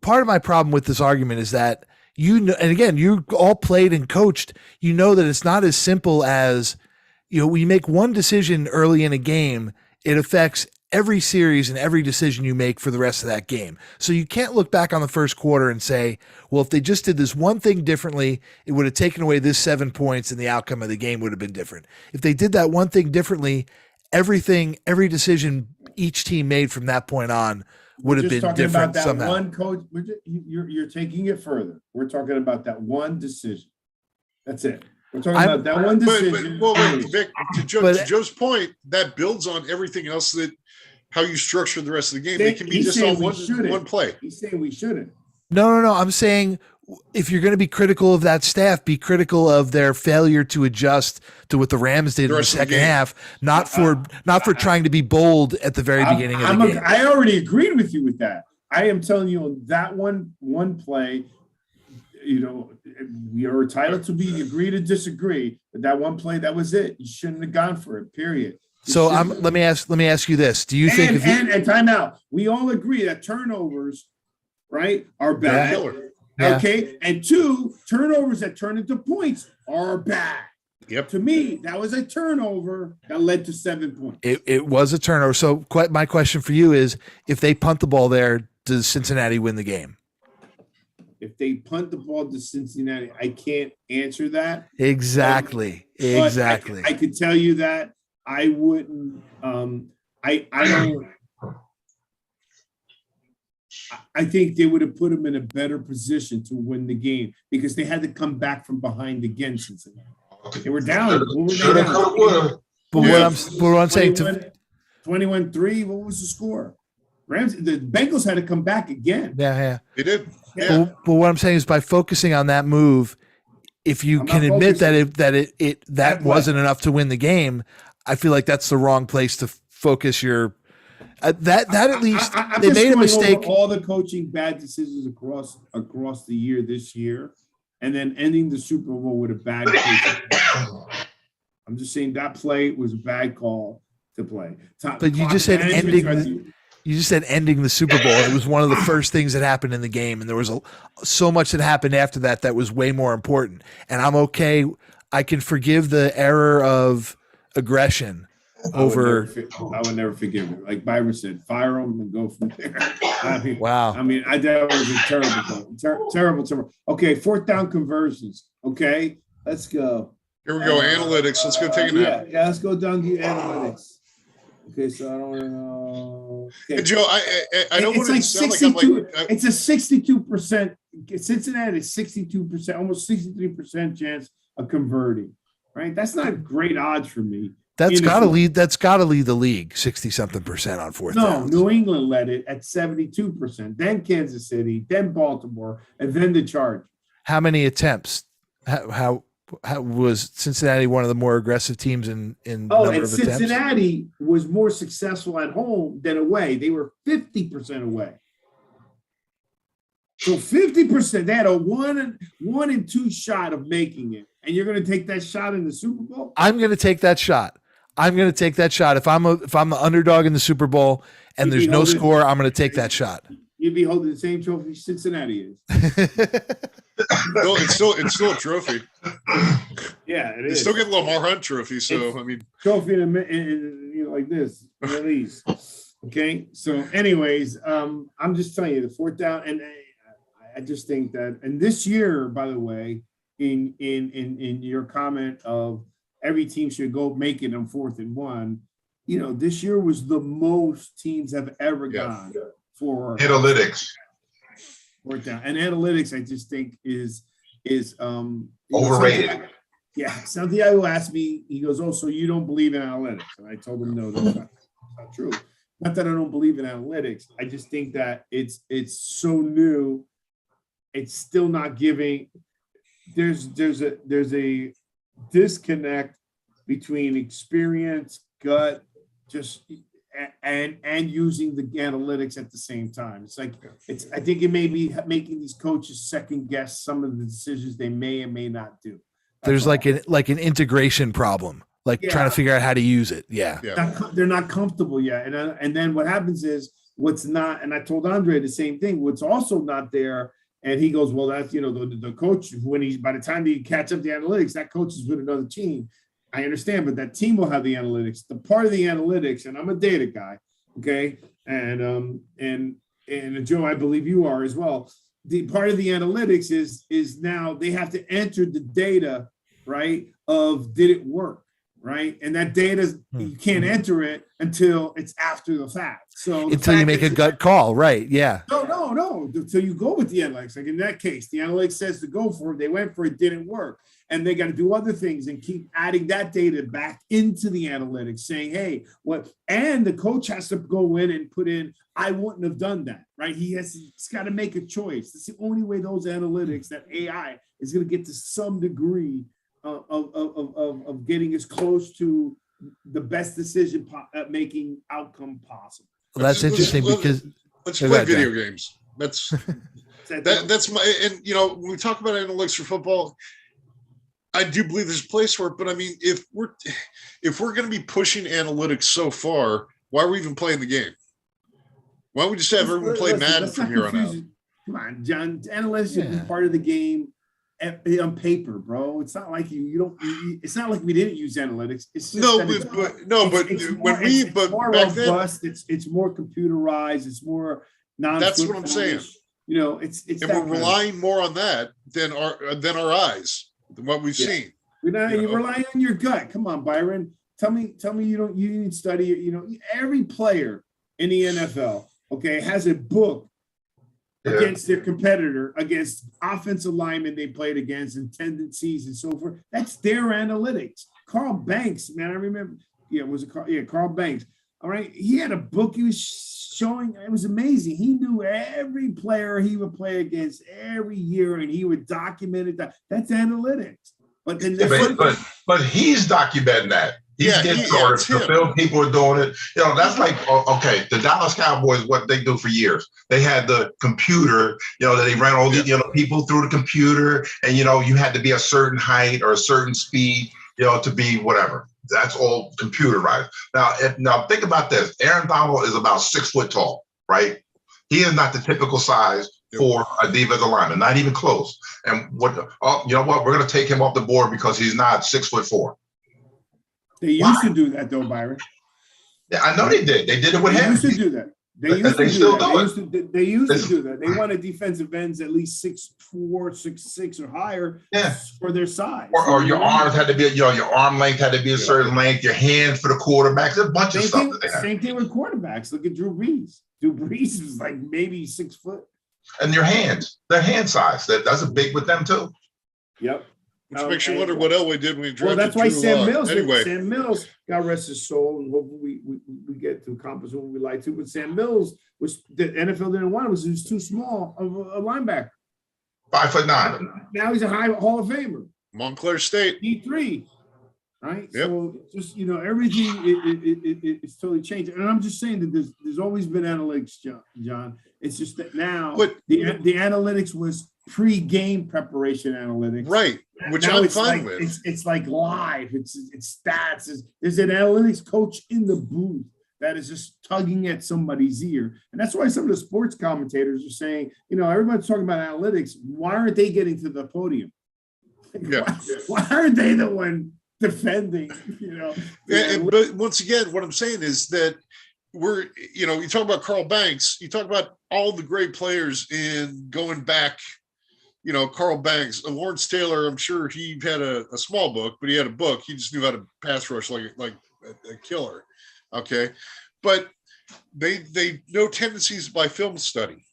part of my problem with this argument is that and again, you all played and coached, that it's not as simple as, when you make one decision early in a game, it affects every series and every decision you make for the rest of that game. So you can't look back on the first quarter and say, well, if they just did this one thing differently, it would have taken away this 7 points and the outcome of the game would have been different. If they did that one thing differently, every decision each team made from that point on would have been different somehow. One coach, you're taking it further. We're talking about that one decision. That's it. We're talking about that one decision. Vic, to Joe's point, that builds on everything else that how you structure the rest of the game. It can be just on one play. He's saying we shouldn't. No. I'm saying if you're going to be critical of that staff, be critical of their failure to adjust to what the Rams did in the second half, not for trying to be bold at the very beginning of the game. I already agreed with you with that. I am telling you on that one play, we are entitled to agree to disagree, but that one play, that was it. You shouldn't have gone for it, period. So let me ask you this. Do you think and time out, we all agree that turnovers, right, are bad. Yeah. Okay. And 2, turnovers that turn into points are bad. Yep. To me, that was a turnover that led to 7 points. It was a turnover. So my question for you is, if they punt the ball there, does Cincinnati win the game? If they punt the ball to Cincinnati, I can't answer that. Exactly. I could tell you that I wouldn't. I don't. I think they would have put them in a better position to win the game because they had to come back from behind again. Cincinnati. They were down. What were they down? But what I'm saying to 21-3, what was the score? The Bengals had to come back again. Yeah. They did. Yeah. But what I'm saying is by focusing on that move, if you can admit that wasn't enough to win the game, I feel like that's the wrong place to focus your that at least they made a mistake. All the coaching bad decisions across the year this year, and then ending the Super Bowl with a bad coaching. I'm just saying that play was a bad call to play. But you just said ending. You just said ending the Super Bowl. It was one of the first things that happened in the game, and there was so much that happened after that was way more important. And I'm okay. I can forgive the error of aggression over. I would never forgive it. Like Byron said, fire them and go from there. Wow. I mean, that was a terrible. Okay, 4th down conversions. Okay, let's go. Here we go. Analytics. Let's go take a nap. Yeah, let's go down to analytics. Okay, so I don't want to know. Okay. Joe, I don't want to sound like I'm like. It's a 62%. Cincinnati is 62%, almost 63% chance of converting. Right, that's not great odds for me. That's got to lead. That's got to lead the league 60-something% on 4th down. No, New England led it at 72%. Then Kansas City, then Baltimore, and then the Chargers. How many attempts? How was Cincinnati one of the more aggressive teams in number of attempts? Cincinnati was more successful at home than away. They were 50% away. So 50%, they had a 1 and 2 shot of making it. And you're going to take that shot in the Super Bowl? I'm going to take that shot. If I'm the underdog in the Super Bowl and there's no score, I'm going to take that shot. You'd be holding the same trophy Cincinnati is. No, it's still a trophy. Yeah, it is. You still get a Lamar Hunt trophy. So I mean, trophy in like this, release. Okay. So, anyways, I'm just telling you the 4th down, and I just think that, and this year, by the way, in your comment of every team should go make it on 4th and 1, this year was the most teams have ever gone for analytics. 4th down. And analytics, I just think is overrated. Santiago asked me, he goes, "Oh, so you don't believe in analytics?" And I told him, no, that's not true. Not that I don't believe in analytics. I just think that it's so new. It's still not giving. There's a disconnect between experience, gut, and using the analytics at the same time. I think it may be making these coaches second guess some of the decisions they may and may not do. There's like an integration problem, trying to figure out how to use it. Yeah. They're not comfortable yet. And then what happens is what's not, and I told Andre the same thing, what's also not there. And he goes, well, that's, the coach, by the time he catch up the analytics, that coach is with another team. I understand, but that team will have the analytics. The part of the analytics, and I'm a data guy, okay? And Joe, I believe you are as well. The part of the analytics is now they have to enter the data, right, of did it work, right? And that data, you can't enter it until it's after the fact. So until you make a gut call, right? Yeah. No. So you go with the analytics. Like in that case, the analytics says to go for it. They went for it, didn't work. And they got to do other things and keep adding that data back into the analytics, saying, hey, what? And the coach has to go in and put in, I wouldn't have done that, right? He's got to make a choice. That's the only way those analytics, that AI is going to get to some degree of getting as close to the best decision making outcome possible. Well, that's interesting because let's play video games. That's my, and when we talk about analytics for football, I do believe there's a place for it, but I mean, if we're going to be pushing analytics so far, why are we even playing the game? Why don't we just have everyone play Madden from here on out? Come on, John. Analytics should be part of the game on paper, bro. It's not like you don't. It's not like we didn't use analytics. It's just but more back robust. then, it's more computerized. It's more non. That's what I'm saying. It's and we're relying more on that than our eyes, than what we've seen. You're relying on your gut. Come on, Byron. Tell me you didn't study it. Every player in the NFL, okay, has a book against their competitor, against offensive linemen they played against, and tendencies and so forth. That's their analytics. Carl Banks, man, I remember. Yeah, was it Carl? Yeah, Carl Banks. All right, he had a book he was showing. It was amazing. He knew every player he would play against every year, and he would document it. That's analytics. But then, but he's documenting that. He's getting started. The film people are doing it. You know, that's like, okay, the Dallas Cowboys, what they do for years. They had the computer, you know, that they ran all the people through the computer, and you know, you had to be a certain height or a certain speed, you know, to be whatever. That's all computerized. Now think about this. Aaron Donald is about 6 foot tall, right? He is not the typical size for a defensive lineman, not even close. And you know what? We're going to take him off the board because he's not 6'4". They used to do that though, Byron. Yeah, I know they did. They did it with him. They used to do that. They used to do that. They used to do that. They wanted defensive ends at least 6'4", 6'6", or higher for their size. Or your arms had to be, you know, your arm length had to be a certain length, your hands for the quarterbacks, there's a bunch of stuff that they had. Same thing with quarterbacks. Look at Drew Brees. Drew Brees was like maybe 6 foot. And your hands, their hand size. That's a big with them too. Yep. Which makes you wonder what Elway did when he drafted. Well, that's why Sam Mills. Anyway. Sam Mills, God rest his soul, and hopefully we get to accomplish what we like to. But Sam Mills, which the NFL didn't want, was he was too small of a linebacker. 5'9". Now he's a high Hall of Famer. Montclair State. D3. Right. Yep. So just, you know, everything it's totally changed. And I'm just saying that there's always been analytics, John. It's just that now the analytics was pre-game preparation analytics. Right. Which now I'm fine with. It's like live. It's stats. There's an analytics coach in the booth that is just tugging at somebody's ear. And that's why some of the sports commentators are saying, you know, everybody's talking about analytics. Why aren't they getting to the podium? Why aren't they the one defending, you know? But once again, what I'm saying is that you talk about Carl Banks, you talk about all the great players in going back, you know, Carl Banks, Lawrence Taylor, I'm sure he had a small book, but he had a book. He just knew how to pass rush like a killer. Okay. But they know tendencies by film study.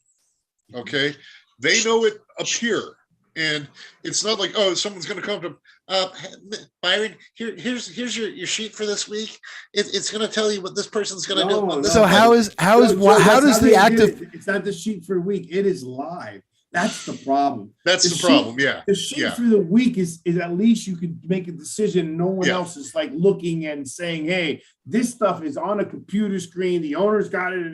Okay. They know it up here. And it's not like, oh, someone's going to come to Byron, here's your sheet for this week. It's going to tell you what this person's going to do. So how does the active? It's not the sheet for the week. It is live. That's the problem. That's the problem. Yeah. The sheet for the week is at least you could make a decision. No one else is like looking and saying, "Hey, this stuff is on a computer screen. The owner's got it in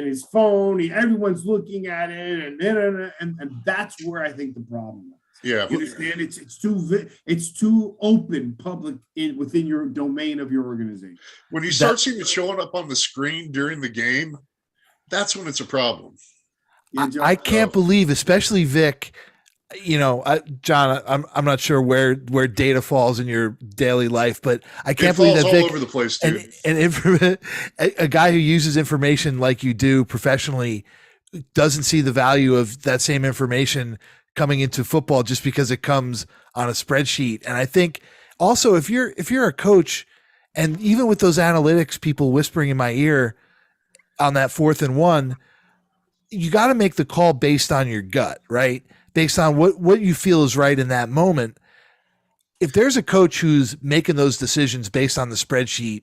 his phone. Everyone's looking at it, and that's where I think the problem is." Yeah, you understand? It's too open, public within your domain of your organization. When you start seeing it showing up on the screen during the game, that's when it's a problem. I can't believe, especially Vic. You know, John, I'm not sure where data falls in your daily life, but I can't believe that Vic, all over the place, too. And a guy who uses information like you do professionally doesn't see the value of that same information coming into football just because it comes on a spreadsheet. And I think also if you're a coach, and even with those analytics people whispering in my ear on that 4th and 1, you got to make the call based on your gut, right? Based on what you feel is right in that moment. If there's a coach who's making those decisions based on the spreadsheet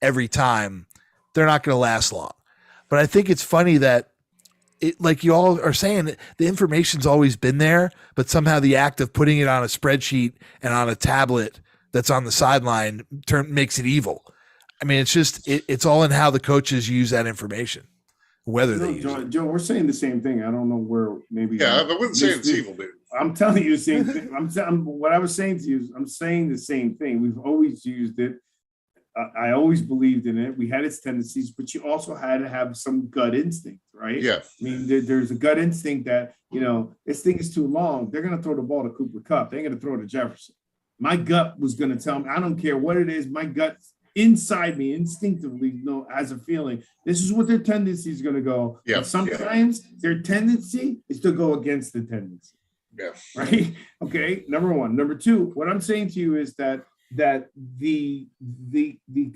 every time, they're not going to last long. But I think it's funny that like you all are saying, the information's always been there, but somehow the act of putting it on a spreadsheet and on a tablet that's on the sideline makes it evil. I mean, it's just, it's all in how the coaches use that information. Whether they use it. Joe, we're saying the same thing. I don't know where maybe. Yeah, I wouldn't say it's evil, dude. I'm telling you the same thing. What I was saying to you is I'm saying the same thing. We've always used it. I always believed in it. We had its tendencies, but you also had to have some gut instinct, right? Yeah. I mean, there's a gut instinct that, you know, this thing is too long. They're going to throw the ball to Cooper Kupp. They're going to throw it to Jefferson. My gut was going to tell me, I don't care what it is. My gut inside me instinctively has a feeling this is what their tendency is going to go. Yeah. But sometimes their tendency is to go against the tendency. Yeah. Right. Okay. Number one. Number two, what I'm saying to you is that the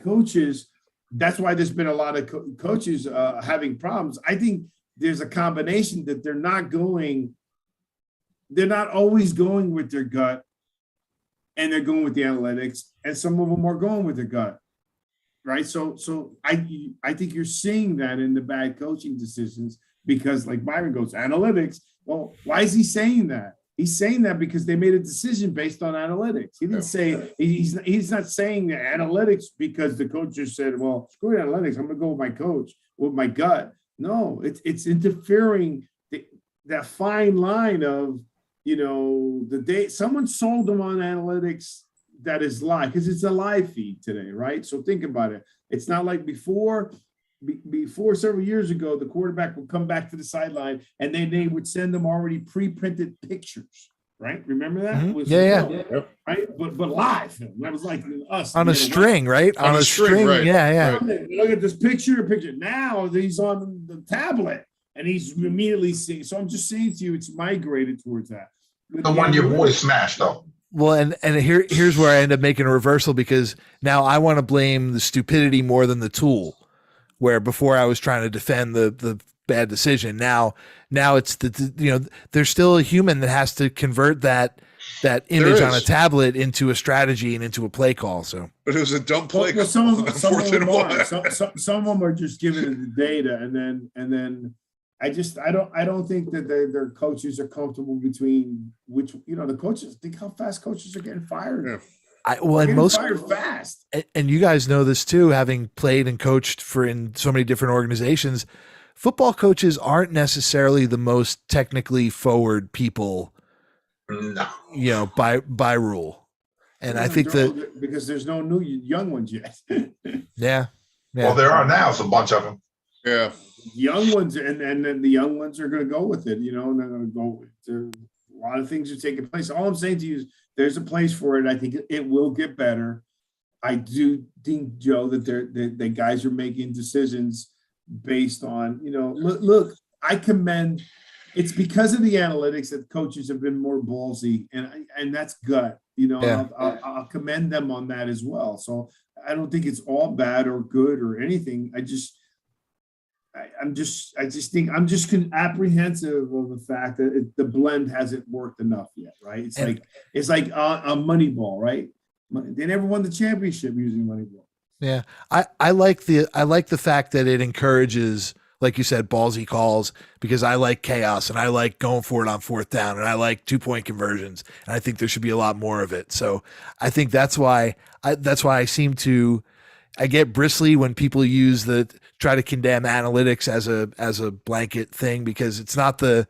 coaches, that's why there's been a lot of coaches having problems. I think there's a combination that they're not always going with their gut, and they're going with the analytics, and some of them are going with their gut, right? So I think you're seeing that in the bad coaching decisions, because like Byron goes, analytics. Well, why is he saying that? He's saying that because they made a decision based on analytics. He didn't say, he's not saying the analytics because the coach just said, well, screw analytics, I'm gonna go with my coach, with my gut. No, it's interfering that fine line of, the day someone sold them on analytics that is live, because it's a live feed today, right? So think about it. It's not like before several years ago, the quarterback would come back to the sideline and then they would send them already pre-printed pictures, right? Remember that? Mm-hmm. Was Yeah. Right? But live. That was like us. On a string, right? On a string. Right. Yeah. Right. Look at this picture. Now he's on the tablet and he's immediately seeing. So I'm just saying to you, it's migrated towards that. The one your boy smashed, though. Well, and here's where I end up making a reversal, because now I want to blame the stupidity more than the tool. Where before I was trying to defend the bad decision. Now it's there's still a human that has to convert that image on a tablet into a strategy and into a play call. So, but it was a dumb play. Well, some of them are just giving it the data, and then I don't think that their coaches are comfortable between which the coaches. Think how fast coaches are getting fired. Yeah. And most fired fast, and you guys know this too, having played and coached in so many different organizations. Football coaches aren't necessarily the most technically forward people, by rule. And I think that because there's no new young ones yet. yeah. Well, there are now a bunch of them. Yeah, young ones, and then the young ones are going to go with it. And they're going to go. There, a lot of things are taking place. All I'm saying to you is, there's a place for it. I think it will get better. I do think, Joe, that the guys are making decisions based on, look, I commend. It's because of the analytics that coaches have been more ballsy, and that's gut. I'll commend them on that as well. So I don't think it's all bad or good or anything. I'm just apprehensive of the fact that the blend hasn't worked enough yet, right? It's like a Moneyball, right? They never won the championship using Moneyball. Yeah, I like the fact that it encourages, like you said, ballsy calls, because I like chaos and I like going for it on fourth down and I like 2-point conversions, and I think there should be a lot more of it. So I think that's why I get bristly when people try to condemn analytics as a blanket thing, because it's not the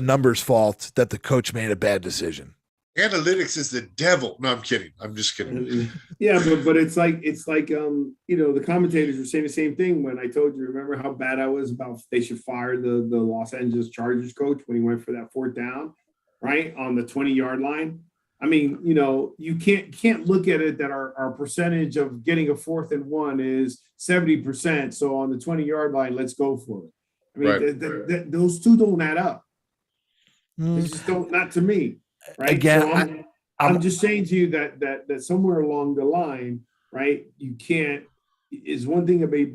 numbers' fault that the coach made a bad decision. Analytics is the devil. No, I'm kidding. I'm just kidding. Yeah, but it's like the commentators were saying the same thing when I told you. Remember how bad I was about they should fire the Los Angeles Chargers coach when he went for that fourth down, right on the 20-yard line. I mean, you can't look at it that our percentage of getting a 4th and 1 is 70%. So on the 20-yard line, let's go for it. I mean, those two don't add up. They just don't, not to me. Right. Again, so I'm just saying to you that somewhere along the line, right, you can't, is one thing about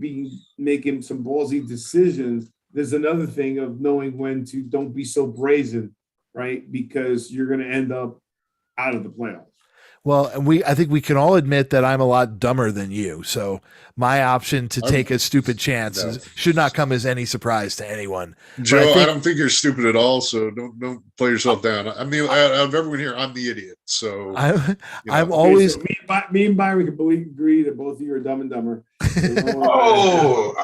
making some ballsy decisions. There's another thing of knowing when to don't be so brazen, right? Because you're going to end up out of the playoffs. Well, and I think we can all admit that I'm a lot dumber than you. So my option to take a stupid chance should not come as any surprise to anyone. Joe, I don't think you're stupid at all. So don't play yourself down. I mean, out of everyone here, I'm the idiot. So I'm always. So me and Byron can agree that both of you are dumb and dumber. I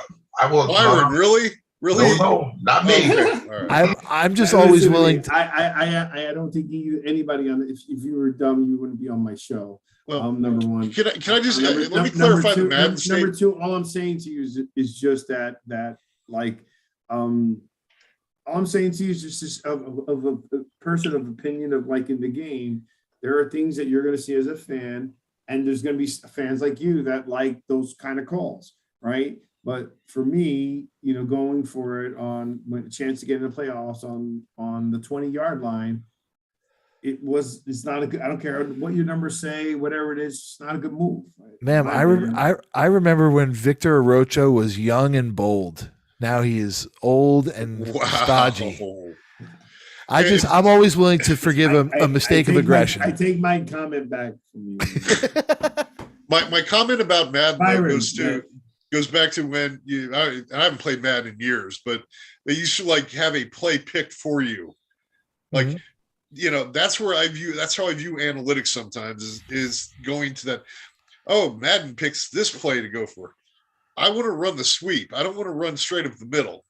will. Byron, really? Really? No, not me. Right. I'm just always willing to. I don't think anybody on if you were dumb, you wouldn't be on my show. Well, number one. Can I just let me clarify the Madden state? Number two, all I'm saying to you is just that all I'm saying to you is just of a person of opinion of like in the game, there are things that you're going to see as a fan, and there's going to be fans like you that like those kind of calls, right? But for me, going for it on when a chance to get in the playoffs on the 20-yard line, it's not a good. I don't care what your numbers say, whatever it is, it's not a good move. Right? Man, I remember when Victor Arocho was young and bold Now he is old and stodgy. Hey, I'm always willing to forgive a mistake of aggression. I take my comment back from you. my comment about Madden Byron, goes back to when I haven't played Madden in years, but they used to like have a play picked for you. Like, that's how I view analytics sometimes is going to that. Oh, Madden picks this play to go for. I want to run the sweep. I don't want to run straight up the middle,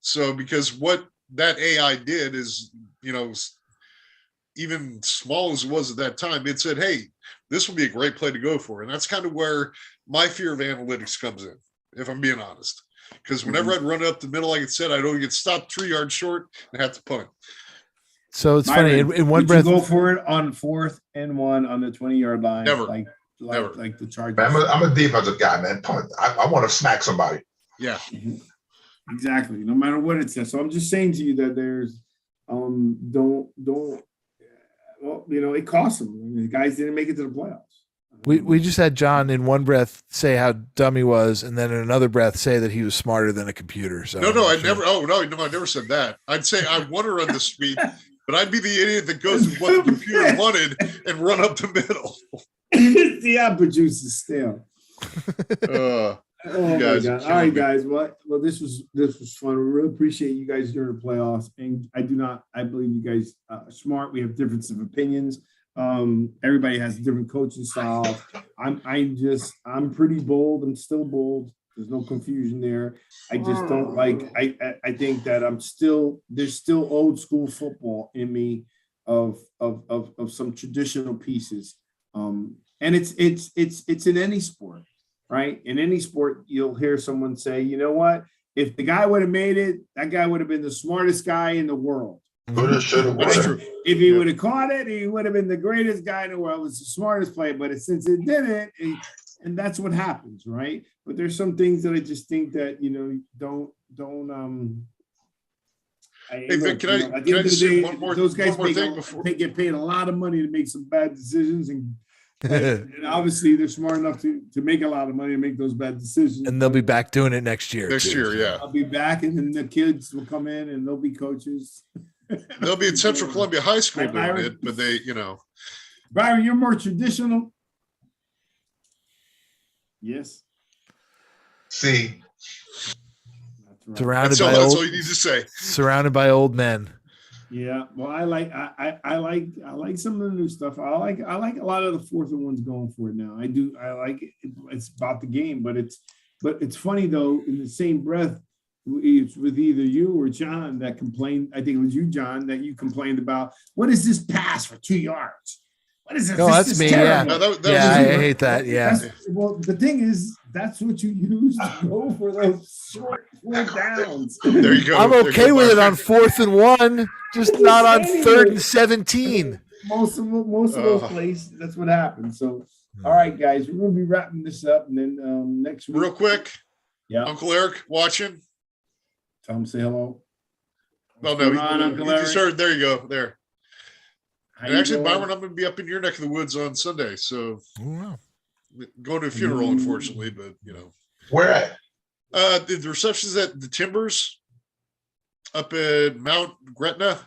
So because what that AI did is, even small as it was at that time, it said, hey, this will be a great play to go for. And that's kind of where my fear of analytics comes in, if I'm being honest. Because whenever I'd run up the middle, like I said, I'd only get stopped 3 yards short and have to punt. So it's funny. In one breath, go for it on 4th and 1 on the 20-yard line. Never. Like the Chargers. I'm a defensive guy, man. Punt. I want to smack somebody. Yeah. Exactly. No matter what it says. So I'm just saying to you that there's don't it cost them. I mean, the guys didn't make it to the playoffs. We just had John in one breath say how dumb he was, and then in another breath say that he was smarter than a computer. So no, I never. Oh no, I never said that. I'd say I want to run the sweep, but I'd be the idiot that goes with what the computer wanted and run up the middle. The apple juice is stale. Oh my God! All right, guys. Well, this was fun. We really appreciate you guys during the playoffs, and I believe you guys are smart. We have difference of opinions. Everybody has different coaching styles. I'm pretty bold. I'm still bold. There's no confusion there. I just don't like. I think that there's still old school football in me of some traditional pieces. And it's in any sport, right? In any sport, you'll hear someone say, you know what? If the guy would have made it, that guy would have been the smartest guy in the world. If he would have caught it, he would have been the greatest guy in the world. It's the smartest player, but since it didn't, and that's what happens, right? But there's some things that I just think that don't. Hey, Vic, can I just say one more thing before they get paid a lot of money to make some bad decisions, and obviously they're smart enough to make a lot of money and make those bad decisions. And they'll be back doing it next year. Yeah. I'll be back, and then the kids will come in and they'll be coaches. They'll be at Central Columbia High School doing it, but they, Byron, you're more traditional. Yes. See. Surrounded that's by all you need to say. Surrounded by old men. Yeah, well, I like some of the new stuff. I like a lot of the 4th and 1s going for it now. I do. I like it. It's about the game, but it's funny though. In the same breath, it's with either you or John that complained. I think it was you, John, that you complained about. What is this pass for 2 yards? What is it? No, that's me. Terrible. Yeah, I hate that. Yeah. Well, the thing is, that's what you use to go for those short downs. There you go. I'm okay with it on 4th and 1, just not on 3rd and 17. Most of those plays, that's what happens. So, all right, guys, we're gonna be wrapping this up, and then next week. Real quick, Uncle Eric watching. Tell him say hello. Well, no, he just heard. There you go. There. And actually, Byron, I'm going to be up in your neck of the woods on Sunday. So, going to a funeral, unfortunately, but Where at? The reception's at the Timbers up at Mount Gretna.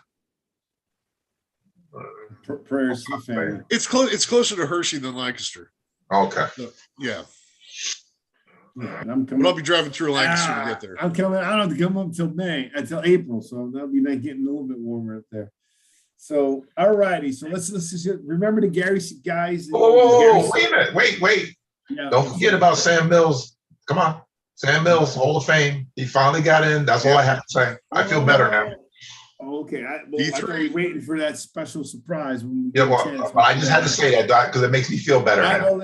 Prayers to the family. It's close. It's closer to Hershey than Lancaster. Okay. So, yeah. And I'm coming. But I'll be driving through Lancaster to get there. I'm coming. I don't have to come up until April, so that'll be like getting a little bit warmer up there. So, all righty. So let's just remember the Gary guys. Oh, wait a minute. Wait. Yeah, don't forget about Sam Mills. Come on. Sam Mills, Hall of Fame. He finally got in. That's all I have to say. I feel better now. Okay. I thought we were waiting for that special surprise. I just had to say that, Doc, because it makes me feel better now.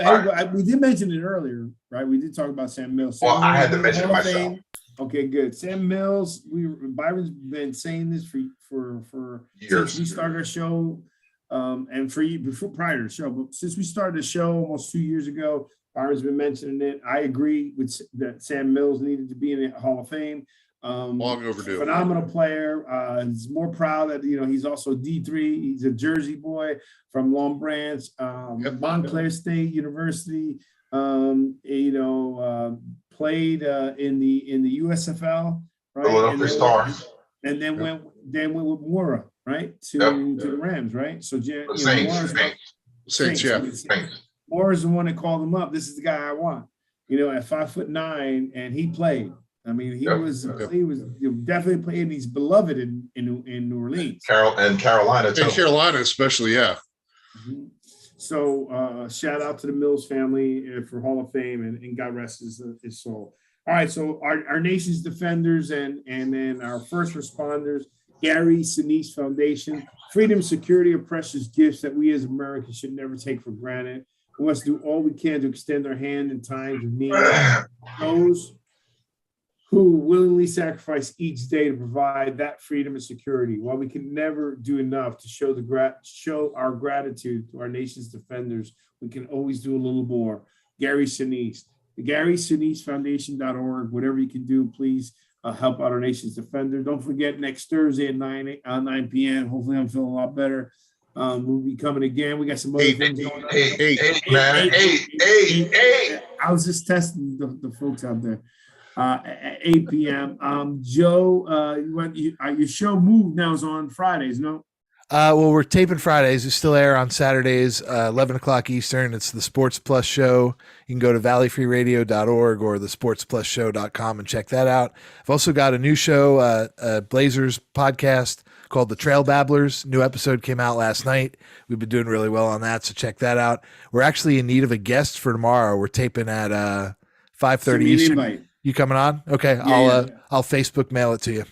We did mention it earlier, right? We did talk about Sam Mills. I had to mention it myself. Okay, good. Sam Mills, Byron's been saying this for years. Since we started our show, and prior to the show, but since we started the show almost 2 years ago, Byron's been mentioning it. I agree with that Sam Mills needed to be in the Hall of Fame. Long overdue. Phenomenal player. He's more proud that he's also D3. He's a Jersey boy from Long Branch, Montclair State University. Played played in the USFL, right? Philadelphia Stars. And then went with Mora, right, to the Rams, right? So Saints, yeah. Mora's the one that called him up. This is the guy I want. At 5'9", and he played. I mean, he was definitely playing. He's beloved in New Orleans. Carolina too. In Carolina, especially, yeah. Mm-hmm. So shout out to the Mills family for Hall of Fame, and God rest his soul. All right, so our nation's defenders and then our first responders, Gary Sinise Foundation. Freedom, security are precious gifts that we as Americans should never take for granted. We must do all we can to extend our hand in times of need. Those who willingly sacrifice each day to provide that freedom and security. While we can never do enough to show our gratitude to our nation's defenders, we can always do a little more. Gary Sinise, the GarySiniseFoundation.org. Whatever you can do, please help out our nation's defenders. Don't forget, next Thursday at 9 p.m. Hopefully, I'm feeling a lot better. We'll be coming again. We got some other things going on. Eight. I was just testing the folks out there. At 8 p.m. Joe, your show moved now is on Fridays, no? Well, we're taping Fridays. We still air on Saturdays, 11 o'clock Eastern. It's the Sports Plus show. You can go to valleyfreeradio.org or thesportsplusshow.com and check that out. I've also got a new show, a Blazers podcast called The Trail Babblers. New episode came out last night. We've been doing really well on that, so check that out. We're actually in need of a guest for tomorrow. We're taping at 5:30 Eastern. Invite. You coming on? Okay, I'll Facebook mail it to you.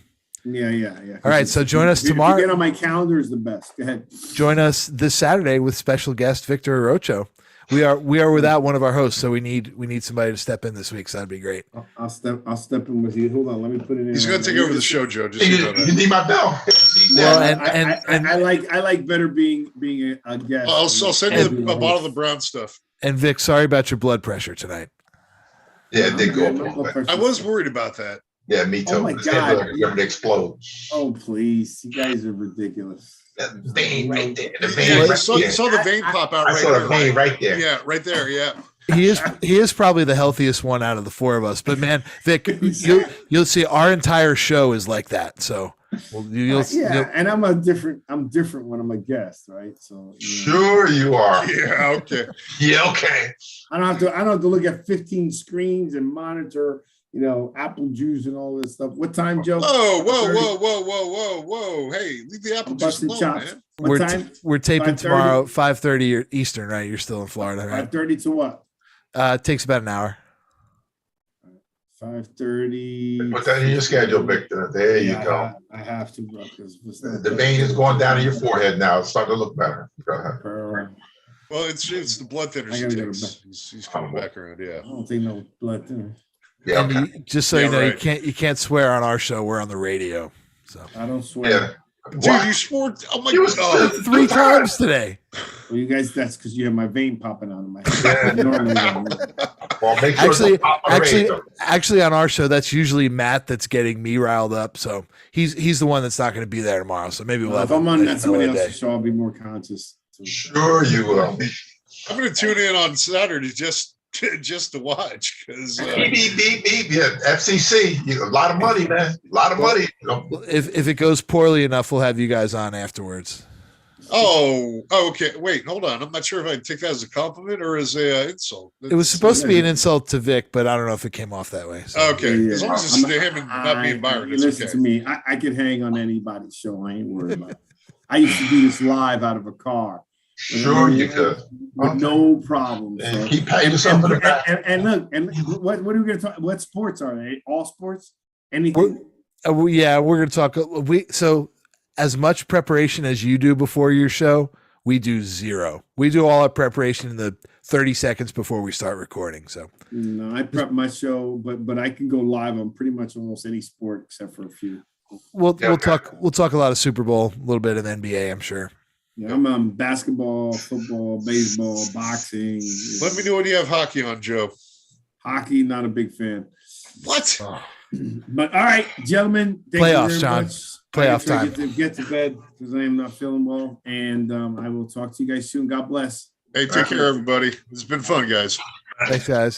Yeah. All right, so join us tomorrow. Get on my calendar is the best. Go ahead. Join us this Saturday with special guest Victor Orocho. We are without one of our hosts, so we need somebody to step in this week. So that'd be great. I'll step in with you. Hold on, let me put it in. He's going to take over the show, Joe. Just you need my bell. Well, I like better being a guest. I'll send you a bottle of the brown stuff. And Vic, sorry about your blood pressure tonight. Yeah, it did go up. I was worried about that. Yeah, me too. Oh my God. It's to explode. Oh, please. You guys are ridiculous. That vein right there. The vein Yeah, right you saw the vein pop out I right saw there. the vein right there. Yeah, right there. Yeah. He is probably the healthiest one out of the four of us. But man, Vic, you'll see our entire show is like that. So you'll and I'm different when I'm a guest, right? So sure you are. Yeah, okay. Yeah, okay. I don't have to look at 15 screens and monitor, apple juice and all this stuff. What time, Joe? Whoa. Hey, leave the apple juice alone, man. We're taping tomorrow 5:30 Eastern, right? You're still in Florida, right? 5:30 to what? It takes about an hour. 5:30. Put that in your schedule, Victor. There you go. I have to, bro, because the vein is going down in your forehead now. It's starting to look better. Go ahead. Well, it's the blood thinners he takes. He's coming back around. Yeah. I don't think no blood thinner. Yeah. And just so you know, you can't swear on our show. We're on the radio, so I don't swear. Yeah. Dude, you swore. Oh my God. 3 times today. Well, you guys, that's because you have my vein popping out of my head. Well, make sure actually, on our show, that's usually Matt that's getting me riled up. So he's the one that's not going to be there tomorrow. So maybe we'll have. If I'm on somebody else's show, I'll be more conscious. Sure, you will. I'm going to tune in on Saturday just to watch because beep. Yeah, FCC, a lot of money, man. A lot of money. If it goes poorly enough, we'll have you guys on afterwards. Oh, okay. Wait, hold on. I'm not sure if I take that as a compliment or as an insult. It was supposed to be an insult to Vic, but I don't know if it came off that way. So. Okay, as long as it's to him and not me and Byron, it's listen okay. to me. I could hang on anybody's show. I ain't worried about it. I used to do this live out of a car. Sure, you could. With no problem. So. Keep paying yourself for the back. And look, what are we going to talk? What sports are they? All sports? Anything? We're going to talk. So as much preparation as you do before your show, we do zero. We do all our preparation in the 30 seconds before we start recording. So no, I prep my show, but I can go live on pretty much almost any sport except for a few. We'll talk a lot of Super Bowl, a little bit of NBA, I'm sure. Yeah, I'm on basketball, football, baseball, boxing. Let me know when you have hockey on, Joe. Hockey, not a big fan. What? But all right, gentlemen. Playoffs, John. Playoff time. Get to bed because I am not feeling well. And I will talk to you guys soon. God bless. Hey, take care, everybody. It's been fun, guys. Thanks, guys.